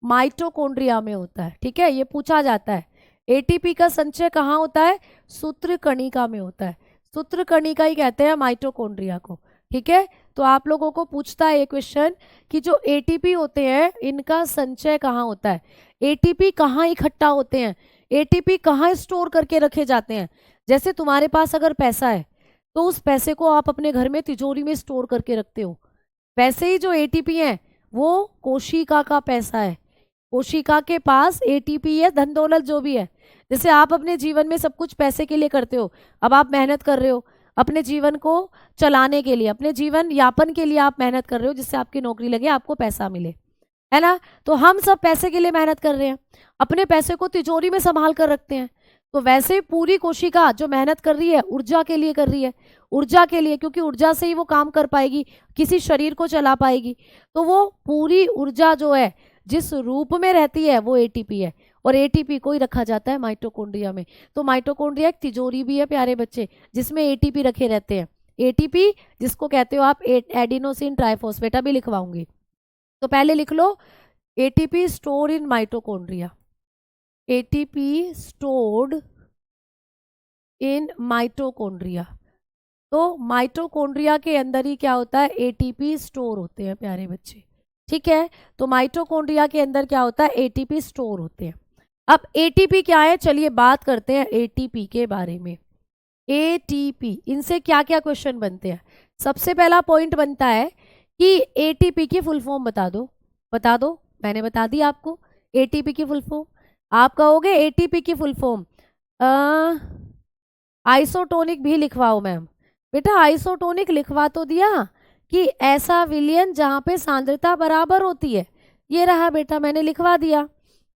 माइटोकॉन्ड्रिया में होता है। ठीक है, ये पूछा जाता है। एटीपी का संचय कहाँ होता है? सूत्रकणिका में होता है। सूत्रकणिका ही कहते हैं माइटोकॉन्ड्रिया को। ठीक है, तो आप लोगों को पूछता है ये क्वेश्चन कि जो एटीपी होते हैं इनका संचय कहाँ होता है? एटीपी कहाँ इकट्ठा होते हैं? एटीपी कहाँ स्टोर करके रखे जाते हैं? जैसे तुम्हारे पास अगर पैसा है तो उस पैसे को आप अपने घर में तिजोरी में स्टोर करके रखते हो, वैसे ही जो एटीपी है वो कोशिका का पैसा है। कोशिका के पास एटीपी है, धन दौलत जो भी है। जैसे आप अपने जीवन में सब कुछ पैसे के लिए करते हो, अब आप मेहनत कर रहे हो अपने जीवन को चलाने के लिए, अपने जीवन यापन के लिए आप मेहनत कर रहे हो जिससे आपकी नौकरी लगे, आपको पैसा मिले, है ना। तो हम सब पैसे के लिए मेहनत कर रहे हैं, अपने पैसे को तिजोरी में संभाल कर रखते हैं। तो वैसे ही पूरी कोशिका जो मेहनत कर रही है ऊर्जा के लिए कर रही है, ऊर्जा के लिए, क्योंकि ऊर्जा से ही वो काम कर पाएगी, किसी शरीर को चला पाएगी। तो वो पूरी ऊर्जा जो है जिस रूप में रहती है वो एटीपी है, और एटीपी को ही रखा जाता है माइटोकॉन्ड्रिया में। तो माइटोकॉन्ड्रिया एक तिजोरी भी है प्यारे बच्चे, जिसमें एटीपी रखे रहते हैं। एटीपी जिसको कहते हो आप एडिनोसिन ट्राइफॉस्फेट, अभी लिखवाऊंगी, तो पहले लिख लो ATP store in mitochondria. ATP stored in mitochondria. तो माइटोकॉन्ड्रिया के अंदर ही क्या होता है? एटीपी स्टोर होते हैं प्यारे बच्चे। ठीक है, तो माइटोकॉन्ड्रिया के अंदर क्या होता है? एटीपी स्टोर होते हैं। अब एटीपी क्या है, चलिए बात करते हैं एटीपी के बारे में। एटीपी, इनसे क्या क्या क्वेश्चन बनते हैं? सबसे पहला पॉइंट बनता है कि एटीपी की फुल फॉर्म बता दो। बता दो, मैंने बता दी आपको एटीपी की फुल फॉर्म। आप कहोगे एटीपी की फुल फॉर्म आइसोटोनिक भी लिखवाओ मैम। बेटा आइसोटोनिक लिखवा तो दिया कि ऐसा विलयन जहाँ पे सांद्रता बराबर होती है, ये रहा बेटा, मैंने लिखवा दिया,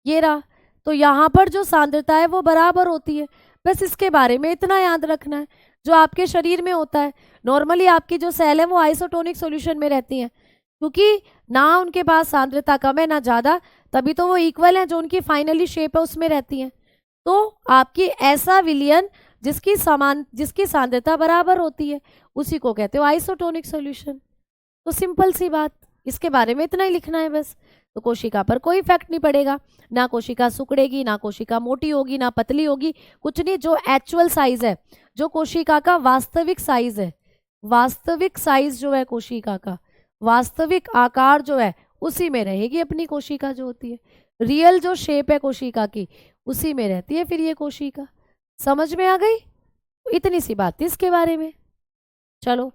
ये रहा। तो यहाँ पर जो सांद्रता है वो बराबर होती है, बस इसके बारे में इतना याद रखना है। जो आपके शरीर में होता है, नॉर्मली आपकी जो सेल है वो आइसोटोनिक सॉल्यूशन में रहती हैं, क्योंकि ना उनके पास सांद्रता कम है ना ज़्यादा, तभी तो वो इक्वल है, जो उनकी फाइनली शेप है उसमें रहती हैं। तो आपकी ऐसा विलयन जिसकी सांद्रता बराबर होती है उसी को कहते हो आइसोटोनिक सॉल्यूशन। तो सिंपल सी बात, इसके बारे में इतना ही लिखना है बस। तो कोशिका पर कोई इफेक्ट नहीं पड़ेगा, ना कोशिका सिकुड़ेगी, ना कोशिका मोटी होगी, ना पतली होगी, कुछ नहीं। जो एक्चुअल साइज है, जो कोशिका का वास्तविक साइज है, वास्तविक साइज जो है कोशिका का, वास्तविक आकार जो है उसी में रहेगी अपनी कोशिका जो होती है। रियल जो शेप है कोशिका की उसी में रहती है फिर ये कोशिका। समझ में आ गई? इतनी सी बात थी इसके बारे में। चलो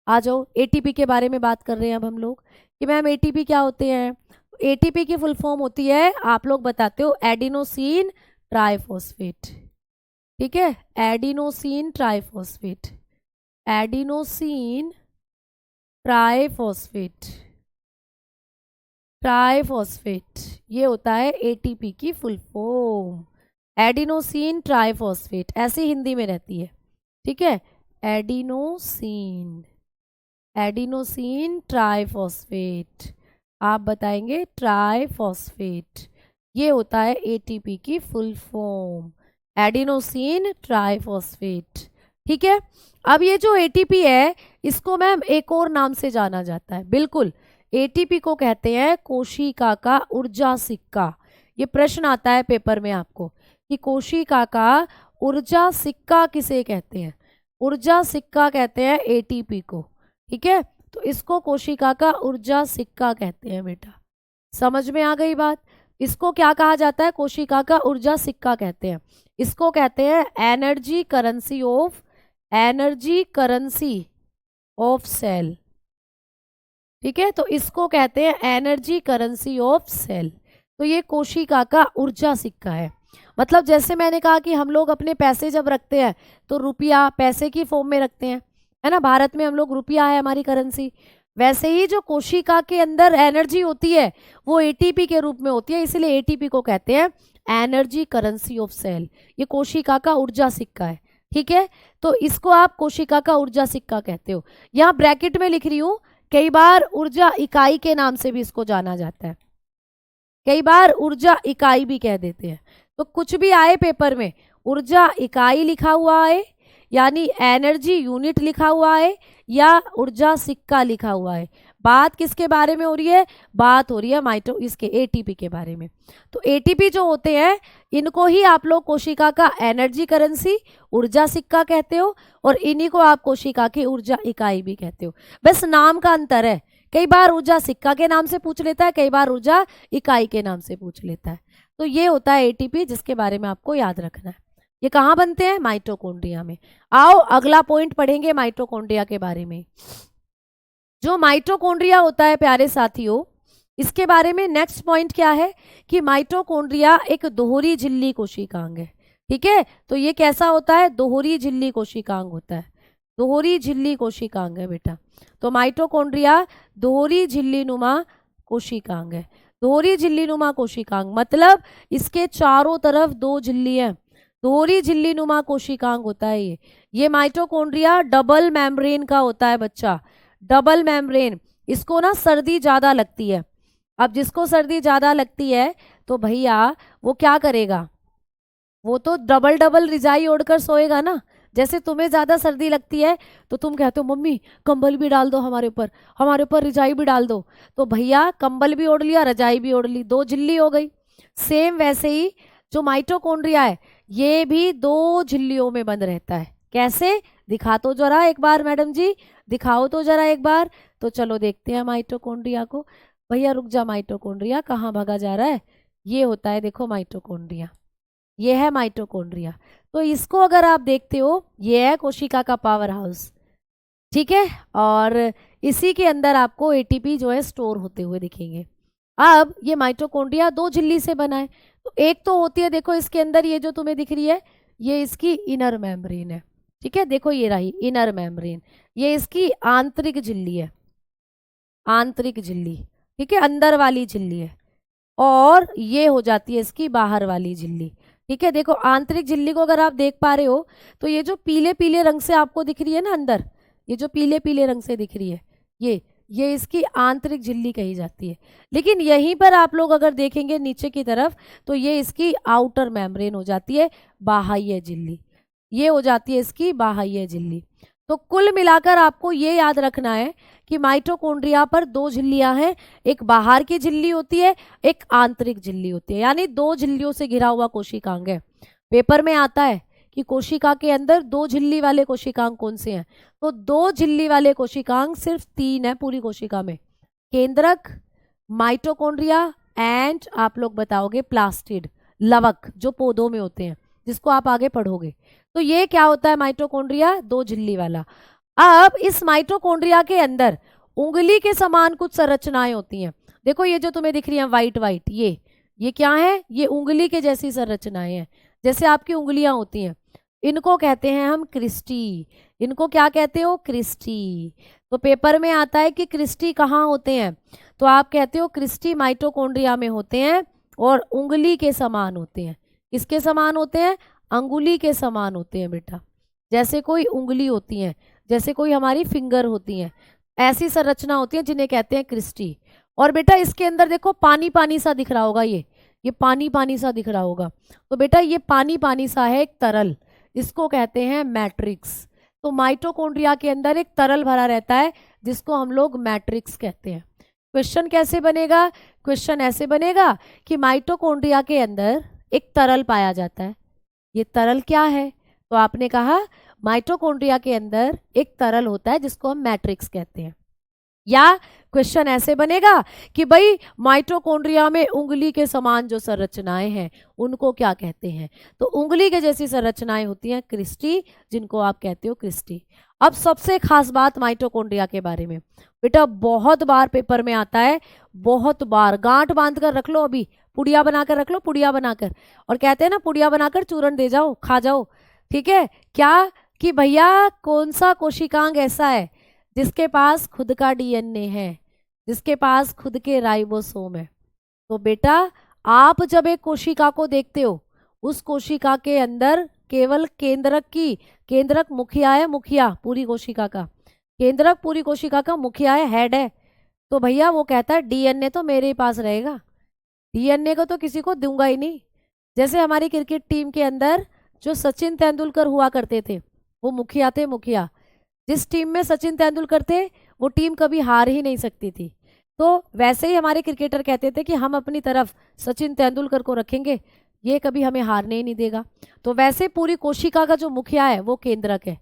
आ जाओ, एटीपी के बारे में बात कर रहे हैं अब हम लोग कि मैम एटीपी क्या होते हैं। एटीपी की फुल फॉर्म होती है, आप लोग बताते हो, एडिनोसिन ट्राइफॉस्फेट। ठीक है, adenosine triphosphate, adenosine triphosphate, triphosphate ये होता है एटीपी की फुल फॉर्म। एडिनोसिन ट्राइफॉस्फेट ऐसी हिंदी में रहती है। ठीक है, एडिनोसिन, एडिनोसिन ट्राइफॉस्फेट, आप बताएंगे ट्राइफॉस्फेट, ये होता है एटीपी की फुल फॉर्म, एडिनोसिन ट्राइफॉस्फेट। ठीक है, अब ये जो एटीपी है इसको मैम एक और नाम से जाना जाता है। बिल्कुल, एटीपी को कहते हैं कोशिका का ऊर्जा सिक्का। ये प्रश्न आता है पेपर में आपको कि कोशिका का ऊर्जा सिक्का किसे कहते हैं। ऊर्जा सिक्का कहते हैं एटीपी को। ठीक है, तो इसको कोशिका का ऊर्जा सिक्का कहते हैं बेटा। समझ में आ गई बात? इसको क्या कहा जाता है? कोशिका का ऊर्जा सिक्का कहते हैं। इसको कहते हैं energy currency of, energy currency of cell. ठीक है, तो इसको कहते हैं एनर्जी करेंसी ऑफ सेल। तो ये कोशिका का ऊर्जा सिक्का है। मतलब जैसे मैंने कहा कि हम लोग अपने पैसे जब रखते हैं तो रुपया पैसे की फॉर्म में रखते हैं, है ना, भारत में हम लोग रुपया है हमारी करेंसी। वैसे ही जो कोशिका के अंदर एनर्जी होती है वो एटीपी के रूप में होती है, इसीलिए एटीपी को कहते हैं एनर्जी करेंसी ऑफ सेल। ये कोशिका का ऊर्जा सिक्का है। ठीक है, तो इसको आप कोशिका का ऊर्जा सिक्का कहते हो। यहाँ ब्रैकेट में लिख रही हूँ, कई बार ऊर्जा इकाई के नाम से भी इसको जाना जाता है, कई बार ऊर्जा इकाई भी कह देते हैं। तो कुछ भी आए पेपर में, ऊर्जा इकाई लिखा हुआ है यानी एनर्जी यूनिट लिखा हुआ है या ऊर्जा सिक्का लिखा हुआ है, बात किसके बारे में हो रही है? बात हो रही है इसके एटीपी के बारे में। तो एटीपी जो होते हैं इनको ही आप लोग कोशिका का एनर्जी करेंसी, ऊर्जा सिक्का कहते हो, और इन्हीं को आप कोशिका की ऊर्जा इकाई भी कहते हो। बस नाम का अंतर है, कई बार ऊर्जा सिक्का के नाम से पूछ लेता है, कई बार ऊर्जा इकाई के नाम से पूछ लेता है। तो ये होता है एटीपी, जिसके बारे में आपको याद रखना है। ये कहाँ बनते हैं? माइटोकॉन्ड्रिया में। आओ अगला पॉइंट पढ़ेंगे माइटोकॉन्ड्रिया के बारे में। जो माइटोकॉन्ड्रिया होता है प्यारे साथियों, इसके बारे में नेक्स्ट पॉइंट क्या है कि माइटोकॉन्ड्रिया एक दोहरी झिल्ली कोशिकांग है। ठीक है, तो ये कैसा होता है? दोहरी झिल्ली कोशिकांग होता है, दोहरी झिल्ली कोशिकांग है बेटा। तो माइटोकॉन्ड्रिया दोहरी झिल्ली नुमा कोशिकांग है। दोहरी झिल्ली नुमा कोशिकांग मतलब इसके चारों तरफ दो झिल्ली है, दोहरी झिल्ली नुमा कोशिकांग होता है ये माइटोकॉन्ड्रिया डबल मेम्ब्रेन का होता है बच्चा, डबल मेम्ब्रेन। इसको ना सर्दी ज़्यादा लगती है। अब जिसको सर्दी ज़्यादा लगती है तो भैया वो क्या करेगा? वो तो डबल डबल रिजाई ओढ़कर सोएगा ना। जैसे तुम्हें ज़्यादा सर्दी लगती है तो तुम कहते हो मम्मी कंबल भी डाल दो हमारे ऊपर रिजाई भी डाल दो, तो भैया कंबल भी ओढ़ लिया, रजाई भी ओढ़ ली, दो झिल्ली हो गई। सेम वैसे ही जो माइटोकॉन्ड्रिया है ये भी दो झिल्लियों में बंद रहता है। कैसे? दिखा तो जरा एक बार मैडम जी, दिखाओ तो जरा एक बार। तो चलो देखते हैं माइटोकॉन्ड्रिया को। भैया रुक जा, माइटोकॉन्ड्रिया कहाँ भागा जा रहा है? ये होता है देखो माइटोकॉन्ड्रिया, ये है माइटोकॉन्ड्रिया। तो इसको अगर आप देखते हो ये है कोशिका का पावर हाउस। ठीक है, और इसी के अंदर आपको एटीपी जो है स्टोर होते हुए दिखेंगे। अब ये माइटोकॉन्ड्रिया दो झिल्ली से बना है। तो एक तो होती है देखो इसके अंदर ये जो तुम्हें दिख रही है ये इसकी इनर मेम्ब्रेन है। ठीक है, देखो ये रही इनर मेम्ब्रेन, ये इसकी आंतरिक झिल्ली है, आंतरिक झिल्ली। ठीक है, अंदर वाली झिल्ली है, और ये हो जाती है इसकी बाहर वाली झिल्ली। ठीक है, देखो आंतरिक झिल्ली को अगर आप देख पा रहे हो तो ये जो पीले पीले रंग से आपको दिख रही है ना अंदर, ये जो पीले पीले रंग से दिख रही है ये इसकी आंतरिक झिल्ली कही जाती है। लेकिन यहीं पर आप लोग अगर देखेंगे नीचे की तरफ तो ये इसकी आउटर मेम्ब्रेन हो जाती है, बाह्य झिल्ली। ये हो जाती है इसकी बाह्य झिल्ली। तो कुल मिलाकर आपको ये याद रखना है कि माइटोकॉन्ड्रिया पर दो झिल्लियां हैं, एक बाहर की झिल्ली होती है, एक आंतरिक झिल्ली होती है, यानी दो झिल्लियों से घिरा हुआ कोशिकांग है। पेपर में आता है कि कोशिका के अंदर दो झिल्ली वाले कोशिकांग कौन से हैं, तो दो झिल्ली वाले कोशिकांग सिर्फ 3 है पूरी कोशिका में, केंद्रक, माइटोकॉन्ड्रिया एंड आप लोग बताओगे प्लास्टिड, लवक, जो पौधों में होते हैं, जिसको आप आगे पढ़ोगे। तो ये क्या होता है माइटोकॉन्ड्रिया, दो झिल्ली वाला। अब इस माइटोकॉन्ड्रिया के अंदर उंगली के समान कुछ संरचनाएं होती हैं। देखो ये जो तुम्हें दिख रही है वाइट वाइट, ये क्या है, ये उंगली के जैसी संरचनाएं हैं, जैसे आपकी उंगलियां होती हैं। इनको कहते हैं हम क्रिस्टी। इनको क्या कहते हो, क्रिस्टी। तो पेपर में आता है कि क्रिस्टी कहाँ होते हैं, तो आप कहते हो क्रिस्टी माइटोकॉन्ड्रिया में होते हैं और उंगली के समान होते हैं। किसके समान होते हैं, अंगुली के समान होते हैं बेटा, जैसे कोई उंगली होती है, जैसे कोई हमारी फिंगर होती है, ऐसी संरचना होती है जिन्हें कहते हैं क्रिस्टी। और बेटा इसके अंदर देखो पानी पानी सा दिख रहा होगा, ये पानी पानी सा दिख रहा होगा, तो बेटा ये पानी पानी सा है, एक तरल, इसको कहते हैं मैट्रिक्स। तो माइटोकॉन्ड्रिया के अंदर एक तरल भरा रहता है जिसको हम लोग मैट्रिक्स कहते हैं। क्वेश्चन कैसे बनेगा, क्वेश्चन ऐसे बनेगा कि माइटोकॉन्ड्रिया के अंदर एक तरल पाया जाता है, ये तरल क्या है, तो आपने कहा माइटोकॉन्ड्रिया के अंदर एक तरल होता है जिसको हम मैट्रिक्स कहते हैं। या क्वेश्चन ऐसे बनेगा कि भाई माइटोकॉन्ड्रिया में उंगली के समान जो संरचनाएं हैं उनको क्या कहते हैं, तो उंगली के जैसी संरचनाएं होती हैं क्रिस्टी, जिनको आप कहते हो क्रिस्टी। अब सबसे खास बात माइटोकॉन्ड्रिया के बारे में, बेटा बहुत बार पेपर में आता है, बहुत बार, गांठ बांध कर रख लो, अभी पुड़िया बनाकर रख लो, पुड़िया बनाकर, और कहते हैं ना पुड़िया बनाकर चूरन दे जाओ, खा जाओ, ठीक है क्या, कि भैया कौन सा कोशिकांग ऐसा है जिसके पास खुद का डीएनए है, जिसके पास खुद के राइबोसोम है। तो बेटा आप जब एक कोशिका को देखते हो, उस कोशिका के अंदर केवल केंद्रक मुखिया है, मुखिया पूरी कोशिका का, केंद्रक पूरी कोशिका का मुखिया है, हेड है। तो भैया वो कहता है डीएनए तो मेरे ही पास रहेगा, डीएनए को तो किसी को दूंगा ही नहीं। जैसे हमारी क्रिकेट टीम के अंदर जो सचिन तेंदुलकर हुआ करते थे, वो मुखिया थे, मुखिया। जिस टीम में सचिन तेंदुलकर थे वो टीम कभी हार ही नहीं सकती थी। तो वैसे ही हमारे क्रिकेटर कहते थे कि हम अपनी तरफ सचिन तेंदुलकर को रखेंगे, ये कभी हमें हारने ही नहीं देगा। तो वैसे पूरी कोशिका का जो मुखिया है वो केंद्रक है,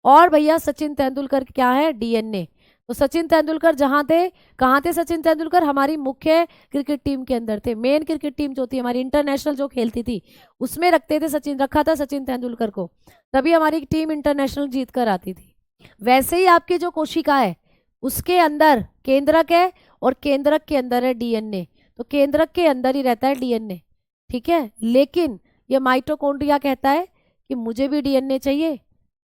और भैया सचिन तेंदुलकर क्या है, डीएनए। तो सचिन तेंदुलकर जहाँ थे, कहाँ थे सचिन तेंदुलकर, हमारी मुख्य क्रिकेट टीम के अंदर थे, मेन क्रिकेट टीम जो थी हमारी इंटरनेशनल जो खेलती थी उसमें रखते थे सचिन, रखा था सचिन तेंदुलकर को, तभी हमारी टीम इंटरनेशनल जीत कर आती थी। वैसे ही आपकी जो कोशिका है उसके अंदर केंद्रक है और केंद्रक के अंदर है डीएनए, तो केंद्रक के अंदर ही रहता है डीएनए, ठीक है। लेकिन ये माइटोकॉन्ड्रिया कहता है कि मुझे भी डीएनए चाहिए,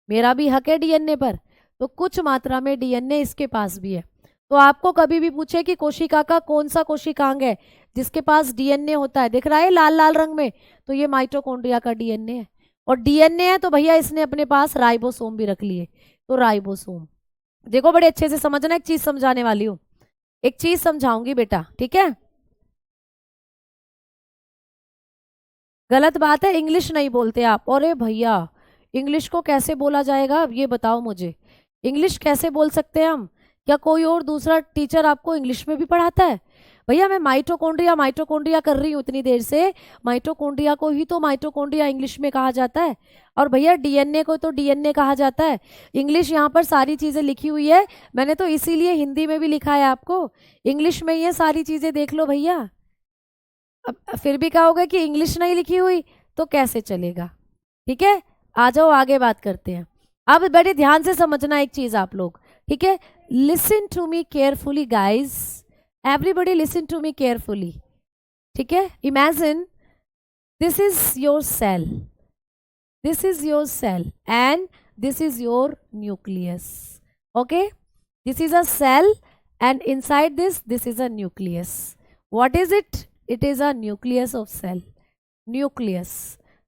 मेरा भी हक है डीएनए पर, तो कुछ मात्रा में डीएनए इसके पास भी है। तो आपको कभी भी पूछे कि कोशिका का कौन सा कोशिकांग है जिसके पास डीएनए होता है, दिख रहा है लाल लाल रंग में, तो ये माइटोकॉन्ड्रिया का डीएनए है। और डीएनए है तो भैया इसने अपने पास राइबोसोम भी रख लिए, तो राइबोसोम। देखो बड़े अच्छे से समझना, एक चीज समझाने वाली हूँ, एक चीज समझाऊंगी बेटा, ठीक है। गलत बात है, इंग्लिश नहीं बोलते आप। अरे भैया इंग्लिश को कैसे बोला जाएगा, ये बताओ मुझे, इंग्लिश कैसे बोल सकते हैं हम, क्या कोई और दूसरा टीचर आपको इंग्लिश में भी पढ़ाता है? भैया मैं माइटोकॉन्ड्रिया कर रही हूँ इतनी देर से, माइटोकॉन्ड्रिया को ही तो माइटोकॉन्ड्रिया इंग्लिश में कहा जाता है, और भैया डीएनए को तो डीएनए कहा जाता है। इंग्लिश यहाँ पर सारी चीज़ें लिखी हुई है, मैंने तो इसीलिए हिंदी में भी लिखा है आपको, इंग्लिश में ये सारी चीज़ें देख लो भैया। अब फिर भी कहोगे कि इंग्लिश नहीं लिखी हुई, तो कैसे चलेगा, ठीक है। आ जाओ आगे बात करते हैं। अब बड़े ध्यान से समझना एक चीज़ आप लोग, ठीक है। Listen to me carefully guys, everybody listen to me carefully, ठीक है। Imagine this is your cell, this is your cell and this is your nucleus, okay, this is a cell and inside this is a nucleus. What is it? It is a nucleus of cell, nucleus,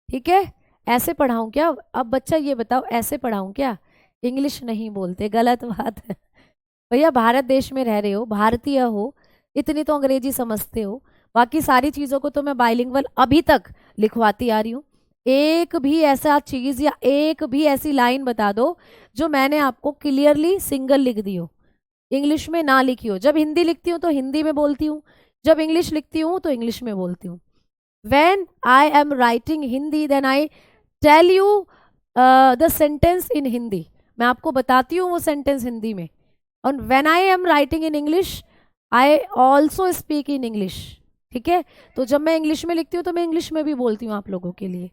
ठीक है। ऐसे पढ़ाऊं क्या? अब बच्चा ये बताओ ऐसे पढ़ाऊं क्या? इंग्लिश नहीं बोलते, गलत बात है भैया, भारत देश में रह रहे हो, भारतीय हो, इतनी तो अंग्रेजी समझते हो, बाकी सारी चीज़ों को तो मैं बाइलिंगुअल अभी तक लिखवाती आ रही हूँ। एक भी ऐसा चीज या एक भी ऐसी लाइन बता दो जो मैंने आपको क्लियरली सिंगल लिख दी हो, इंग्लिश में ना लिखी हो। जब हिंदी लिखती हूँ तो हिंदी में बोलती हूँ, जब इंग्लिश लिखती हूँ तो इंग्लिश में बोलती हूँ। When I am writing Hindi, then I tell you the sentence in Hindi. मैं आपको बताती हूँ वो सेंटेंस हिंदी में। और when I am writing in English, I also speak in English. ठीक है, तो जब मैं इंग्लिश में लिखती हूँ तो मैं इंग्लिश में भी बोलती हूँ आप लोगों के लिए।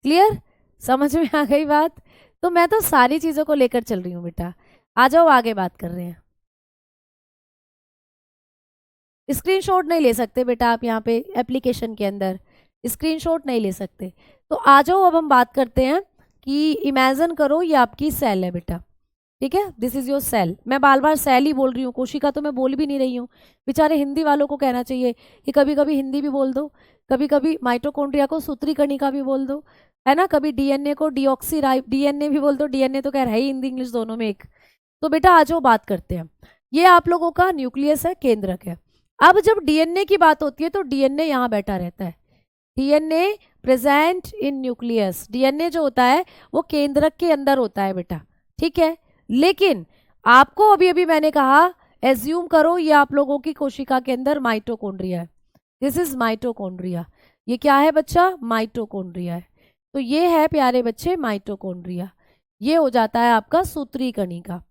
क्लियर, समझ में आ गई बात? तो मैं तो सारी चीज़ों को लेकर चल रही हूँ बेटा। आ जाओ, आगे बात कर रहे हैं। स्क्रीनशॉट नहीं ले सकते बेटा आप यहाँ पे एप्लीकेशन के अंदर, स्क्रीनशॉट नहीं ले सकते। तो आ जाओ, अब हम बात करते हैं कि इमेजिन करो ये आपकी सेल है बेटा। ठीक है, दिस इज योर सेल। मैं बार बार सेल ही बोल रही हूँ, कोशिका तो मैं बोल भी नहीं रही हूँ। बेचारे हिंदी वालों को कहना चाहिए कि कभी कभी हिंदी भी बोल दो, कभी कभी माइटोकॉन्ड्रिया को सूत्री कणिका भी बोल दो, है ना, कभी डीएनए को डीएनए भी बोल दो। डीएनए तो कह रहा है हिंदी इंग्लिश दोनों में एक। तो बेटा आ जाओ बात करते हैं। ये आप लोगों का न्यूक्लियस है, केंद्रक है। अब जब डीएनए की बात होती है तो डीएनए यहाँ बैठा रहता है। DNA present in nucleus. DNA जो होता है वो केंद्रक के अंदर होता है बेटा। ठीक है, लेकिन आपको अभी अभी मैंने कहा, एज्यूम करो ये आप लोगों की कोशिका के अंदर माइटोकॉन्ड्रिया है। This is mitochondria. ये क्या है बच्चा? माइटोकॉन्ड्रिया है। तो ये है प्यारे बच्चे माइटोकॉन्ड्रिया। ये हो जाता है आपका सूत्री कणिका।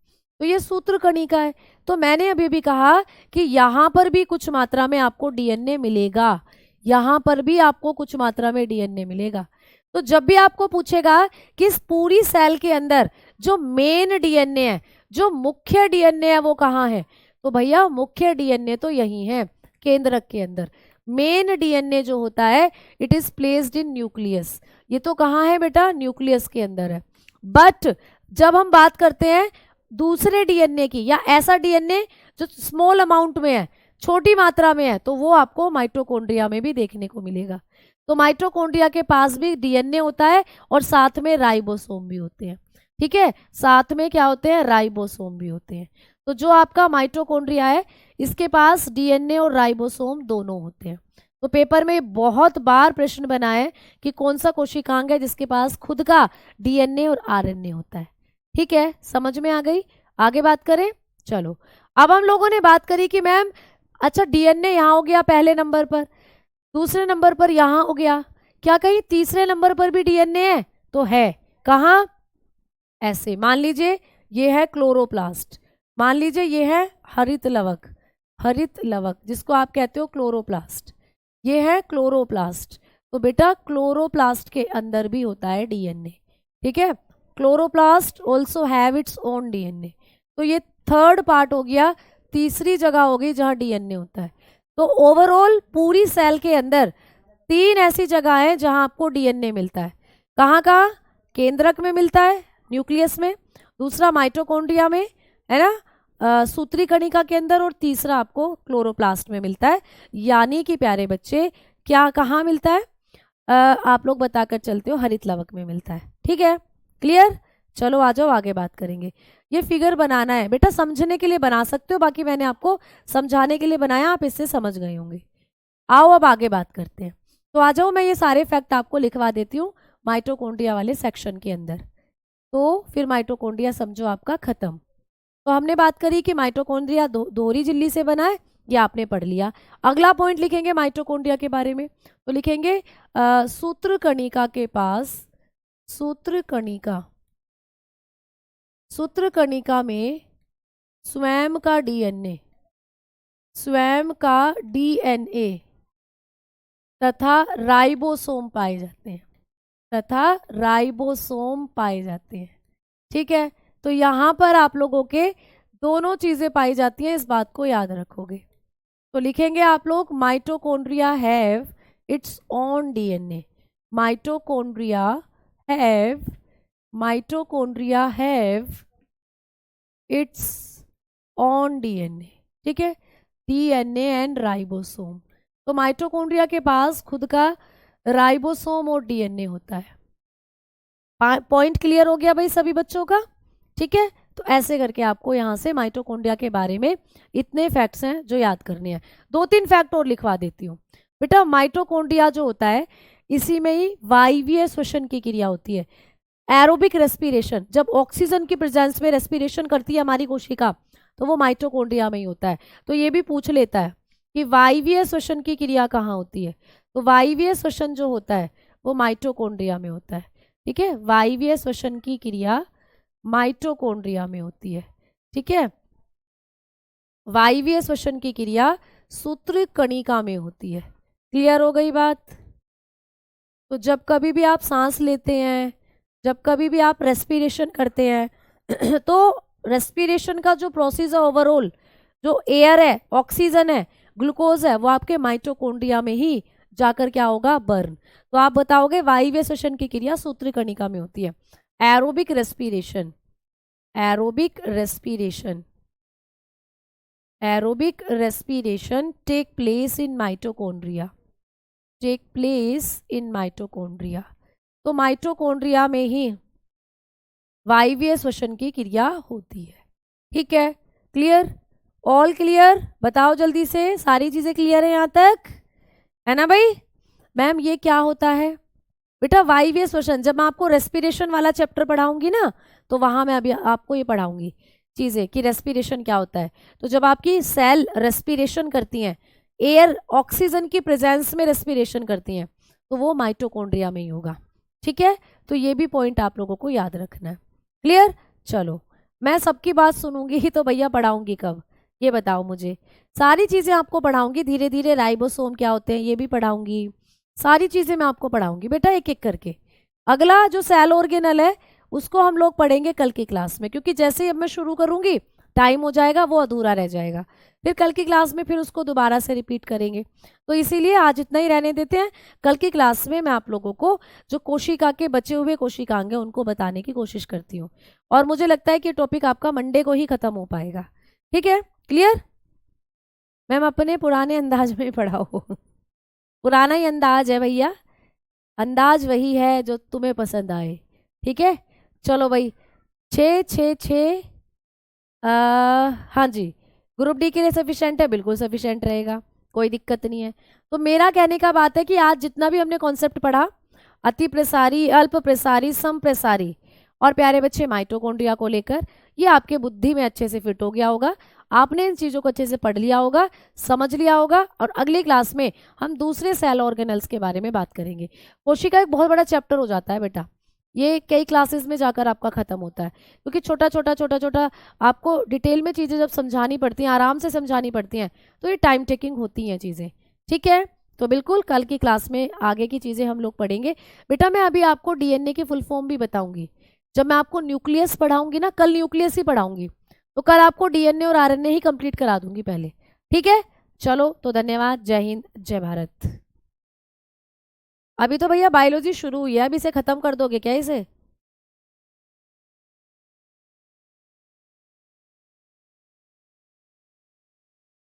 तो ये सूत्र कणिका है। तो मैंने अभी भी कहा कि यहाँ पर भी कुछ मात्रा में आपको डीएनए मिलेगा, यहाँ पर भी आपको कुछ मात्रा में डीएनए मिलेगा। तो जब भी आपको पूछेगा कि इस पूरी सेल के अंदर जो मेन डीएनए है, जो मुख्य डीएनए है, वो कहाँ है? तो भैया मुख्य डीएनए तो यही है, केंद्रक के अंदर। मेन डीएनए जो होता है it is placed in nucleus. ये तो कहाँ है बेटा? न्यूक्लियस के अंदर है। बट जब हम बात करते हैं दूसरे डीएनए की, या ऐसा डीएनए जो स्मॉल अमाउंट में है, छोटी मात्रा में है, तो वो आपको माइटोकॉन्ड्रिया में भी देखने को मिलेगा। तो माइटोकॉन्ड्रिया के पास भी डीएनए होता है और साथ में राइबोसोम भी होते हैं। ठीक है, साथ में क्या होते हैं? राइबोसोम भी होते हैं। तो जो आपका माइटोकॉन्ड्रिया है इसके पास डीएनए और राइबोसोम दोनों होते हैं। तो पेपर में बहुत बार प्रश्न बना है कि कौन सा कोशिकांग है जिसके पास खुद का डीएनए और आरएनए होता है। ठीक है, समझ में आ गई? आगे बात करें, चलो। अब हम लोगों ने बात करी कि मैम अच्छा डीएनए यहाँ हो गया पहले नंबर पर, दूसरे नंबर पर यहाँ हो गया, क्या कहीं तीसरे नंबर पर भी डीएनए है? तो है। कहाँ? ऐसे मान लीजिए ये है क्लोरोप्लास्ट, मान लीजिए ये है हरित लवक, हरित लवक जिसको आप कहते हो क्लोरोप्लास्ट, ये है क्लोरोप्लास्ट। तो बेटा क्लोरोप्लास्ट के अंदर भी होता है डीएनए। ठीक है, chloroplast also have its own DNA. तो ये थर्ड पार्ट हो गया, तीसरी जगह हो गई जहाँ डीएनए होता है। तो ओवरऑल पूरी सेल के अंदर 3 ऐसी जगह है जहाँ आपको डीएनए मिलता है। कहाँ कहाँ? केंद्रक में मिलता है, न्यूक्लियस में, दूसरा माइटोकॉन्ड्रिया में, है ना, सूत्री कणिका के अंदर, और तीसरा आपको क्लोरोप्लास्ट में मिलता है। यानी कि प्यारे बच्चे क्या कहाँ मिलता है? आप लोग बताकर चलते हो, हरित लवक में मिलता है। ठीक है, क्लियर? चलो आ जाओ, आगे बात करेंगे। ये फिगर बनाना है बेटा, समझने के लिए बना सकते हो, बाकी मैंने आपको समझाने के लिए बनाया, आप इससे समझ गए होंगे। आओ अब आगे बात करते हैं। तो आ जाओ, मैं ये सारे फैक्ट आपको लिखवा देती हूँ माइटोकॉन्ड्रिया वाले सेक्शन के अंदर। तो फिर माइटोकॉन्ड्रिया समझो आपका खत्म। तो हमने बात करी कि माइटोकॉन्ड्रिया दोहरी झिल्ली से बना है, ये आपने पढ़ लिया। अगला पॉइंट लिखेंगे माइटोकॉन्ड्रिया के बारे में, तो लिखेंगे सूत्र कणिका के पास, सूत्र कणिका, सूत्र कणिका में स्वयं का डीएनए, स्वयं का डीएनए तथा राइबोसोम पाए जाते हैं, तथा राइबोसोम पाए जाते हैं। ठीक है, तो यहाँ पर आप लोगों के दोनों चीजें पाई जाती हैं, इस बात को याद रखोगे। तो लिखेंगे आप लोग mitochondria have its own DNA, mitochondria have, mitochondria have it's on DNA. ठीक है, डीएनए एंड राइबोसोम। तो माइटोकॉन्ड्रिया के पास खुद का राइबोसोम और डीएनए होता है। पॉइंट क्लियर हो गया भाई सभी बच्चों का? ठीक है, तो ऐसे करके आपको यहाँ से माइटोकॉन्ड्रिया के बारे में इतने फैक्ट्स हैं जो याद करने हैं। 2-3 फैक्ट और लिखवा देती हूँ बेटा। माइटोकॉन्ड्रिया जो होता है इसी में ही वायवीय श्वसन की क्रिया होती है। एरोबिक रेस्पिरेशन, जब ऑक्सीजन की प्रेजेंस में रेस्पिरेशन करती है हमारी कोशिका, तो वो माइटोकॉन्ड्रिया में ही होता है। तो ये भी पूछ लेता है कि वायवीय श्वसन की क्रिया कहाँ होती है, तो वायवीय श्वसन जो होता है वो माइटोकॉन्ड्रिया में होता है। ठीक है, वायवीय श्वसन की क्रिया माइटोकॉन्ड्रिया में होती है। ठीक है, वायवीय श्वसन की क्रिया सूत्र कणिका में होती है। क्लियर हो गई बात? तो जब कभी भी आप सांस लेते हैं, जब कभी भी आप रेस्पिरेशन करते हैं तो रेस्पिरेशन का जो प्रोसेस है ओवरऑल, जो एयर है, ऑक्सीजन है, ग्लूकोज है, वो आपके माइटोकॉन्ड्रिया में ही जाकर क्या होगा, बर्न। तो आप बताओगे वायवीय श्वसन की क्रिया सूत्र कणिका में होती है। Aerobic respiration, aerobic respiration, aerobic respiration take place in mitochondria, take place in mitochondria. तो माइटोकॉन्ड्रिया में ही वायवीय श्वसन की क्रिया होती है। ठीक है, क्लियर? All clear? बताओ जल्दी से, सारी चीजें क्लियर है यहाँ तक, है ना भाई? मैम ये क्या होता है बेटा? वायवीय श्वसन, जब मैं आपको रेस्पिरेशन वाला चैप्टर पढ़ाऊंगी ना, तो वहां मैं अभी आपको ये पढ़ाऊंगी चीजें कि रेस्पिरेशन क्या होता है। तो जब आपकी सेल रेस्पिरेशन करती हैं, एयर ऑक्सीजन की प्रेजेंस में रेस्पिरेशन करती हैं, तो वो माइटोकॉन्ड्रिया में ही होगा। ठीक है, तो ये भी पॉइंट आप लोगों को याद रखना है। क्लियर? चलो, मैं सबकी बात सुनूंगी ही तो भैया पढ़ाऊंगी कब, ये बताओ मुझे। सारी चीजें आपको पढ़ाऊंगी धीरे धीरे, राइबोसोम क्या होते हैं ये भी पढ़ाऊंगी, सारी चीजें मैं आपको पढ़ाऊंगी बेटा एक एक करके। अगला जो सेल ऑर्गेनल है उसको हम लोग पढ़ेंगे कल की क्लास में, क्योंकि जैसे ही अब मैं शुरू करूंगी टाइम हो जाएगा, वो अधूरा रह जाएगा। फिर कल की क्लास में फिर उसको दोबारा से रिपीट करेंगे, तो इसीलिए आज इतना ही रहने देते हैं। कल की क्लास में मैं आप लोगों को जो कोशिका के बचे हुए कोशिकांग हैं उनको बताने की कोशिश करती हूँ, और मुझे लगता है कि टॉपिक आपका मंडे को ही खत्म हो पाएगा। ठीक है, क्लियर? मैम अपने पुराने अंदाज में पढ़ाओ पुराना ही अंदाज है भैया, अंदाज वही है जो तुम्हें पसंद आए। ठीक है, चलो भाई, 6 हाँ जी, ग्रुप डी के लिए सफिशिएंट है, बिल्कुल सफिशिएंट रहेगा, कोई दिक्कत नहीं है। तो मेरा कहने का बात है कि आज जितना भी हमने कॉन्सेप्ट पढ़ा, अति प्रसारी, अल्प प्रसारी, सम प्रसारी और प्यारे बच्चे माइटोकॉन्ड्रिया को लेकर, ये आपके बुद्धि में अच्छे से फिट हो गया होगा। आपने इन चीज़ों को अच्छे से पढ़ लिया होगा, समझ लिया होगा, और अगली क्लास में हम दूसरे सेल ऑर्गेनल्स के बारे में बात करेंगे। कोशिका एक बहुत बड़ा चैप्टर हो जाता है बेटा, ये कई क्लासेस में जाकर आपका खत्म होता है, क्योंकि छोटा छोटा आपको डिटेल में चीज़ें जब समझानी पड़ती हैं, आराम से समझानी पड़ती हैं, तो ये टाइम टेकिंग होती हैं चीज़ें। ठीक है, तो बिल्कुल कल की क्लास में आगे की चीज़ें हम लोग पढ़ेंगे। बेटा मैं अभी आपको डीएनए की फुल फॉर्म भी बताऊंगी, जब मैं आपको न्यूक्लियस पढ़ाऊंगी ना, कल न्यूक्लियस ही पढ़ाऊंगी, तो कल आपको डीएनए और आरएनए ही कंप्लीट करा दूंगी पहले। ठीक है, चलो तो धन्यवाद, जय हिंद, जय भारत। अभी तो भैया बायोलॉजी शुरू हुई है, अभी इसे खत्म कर दोगे क्या इसे?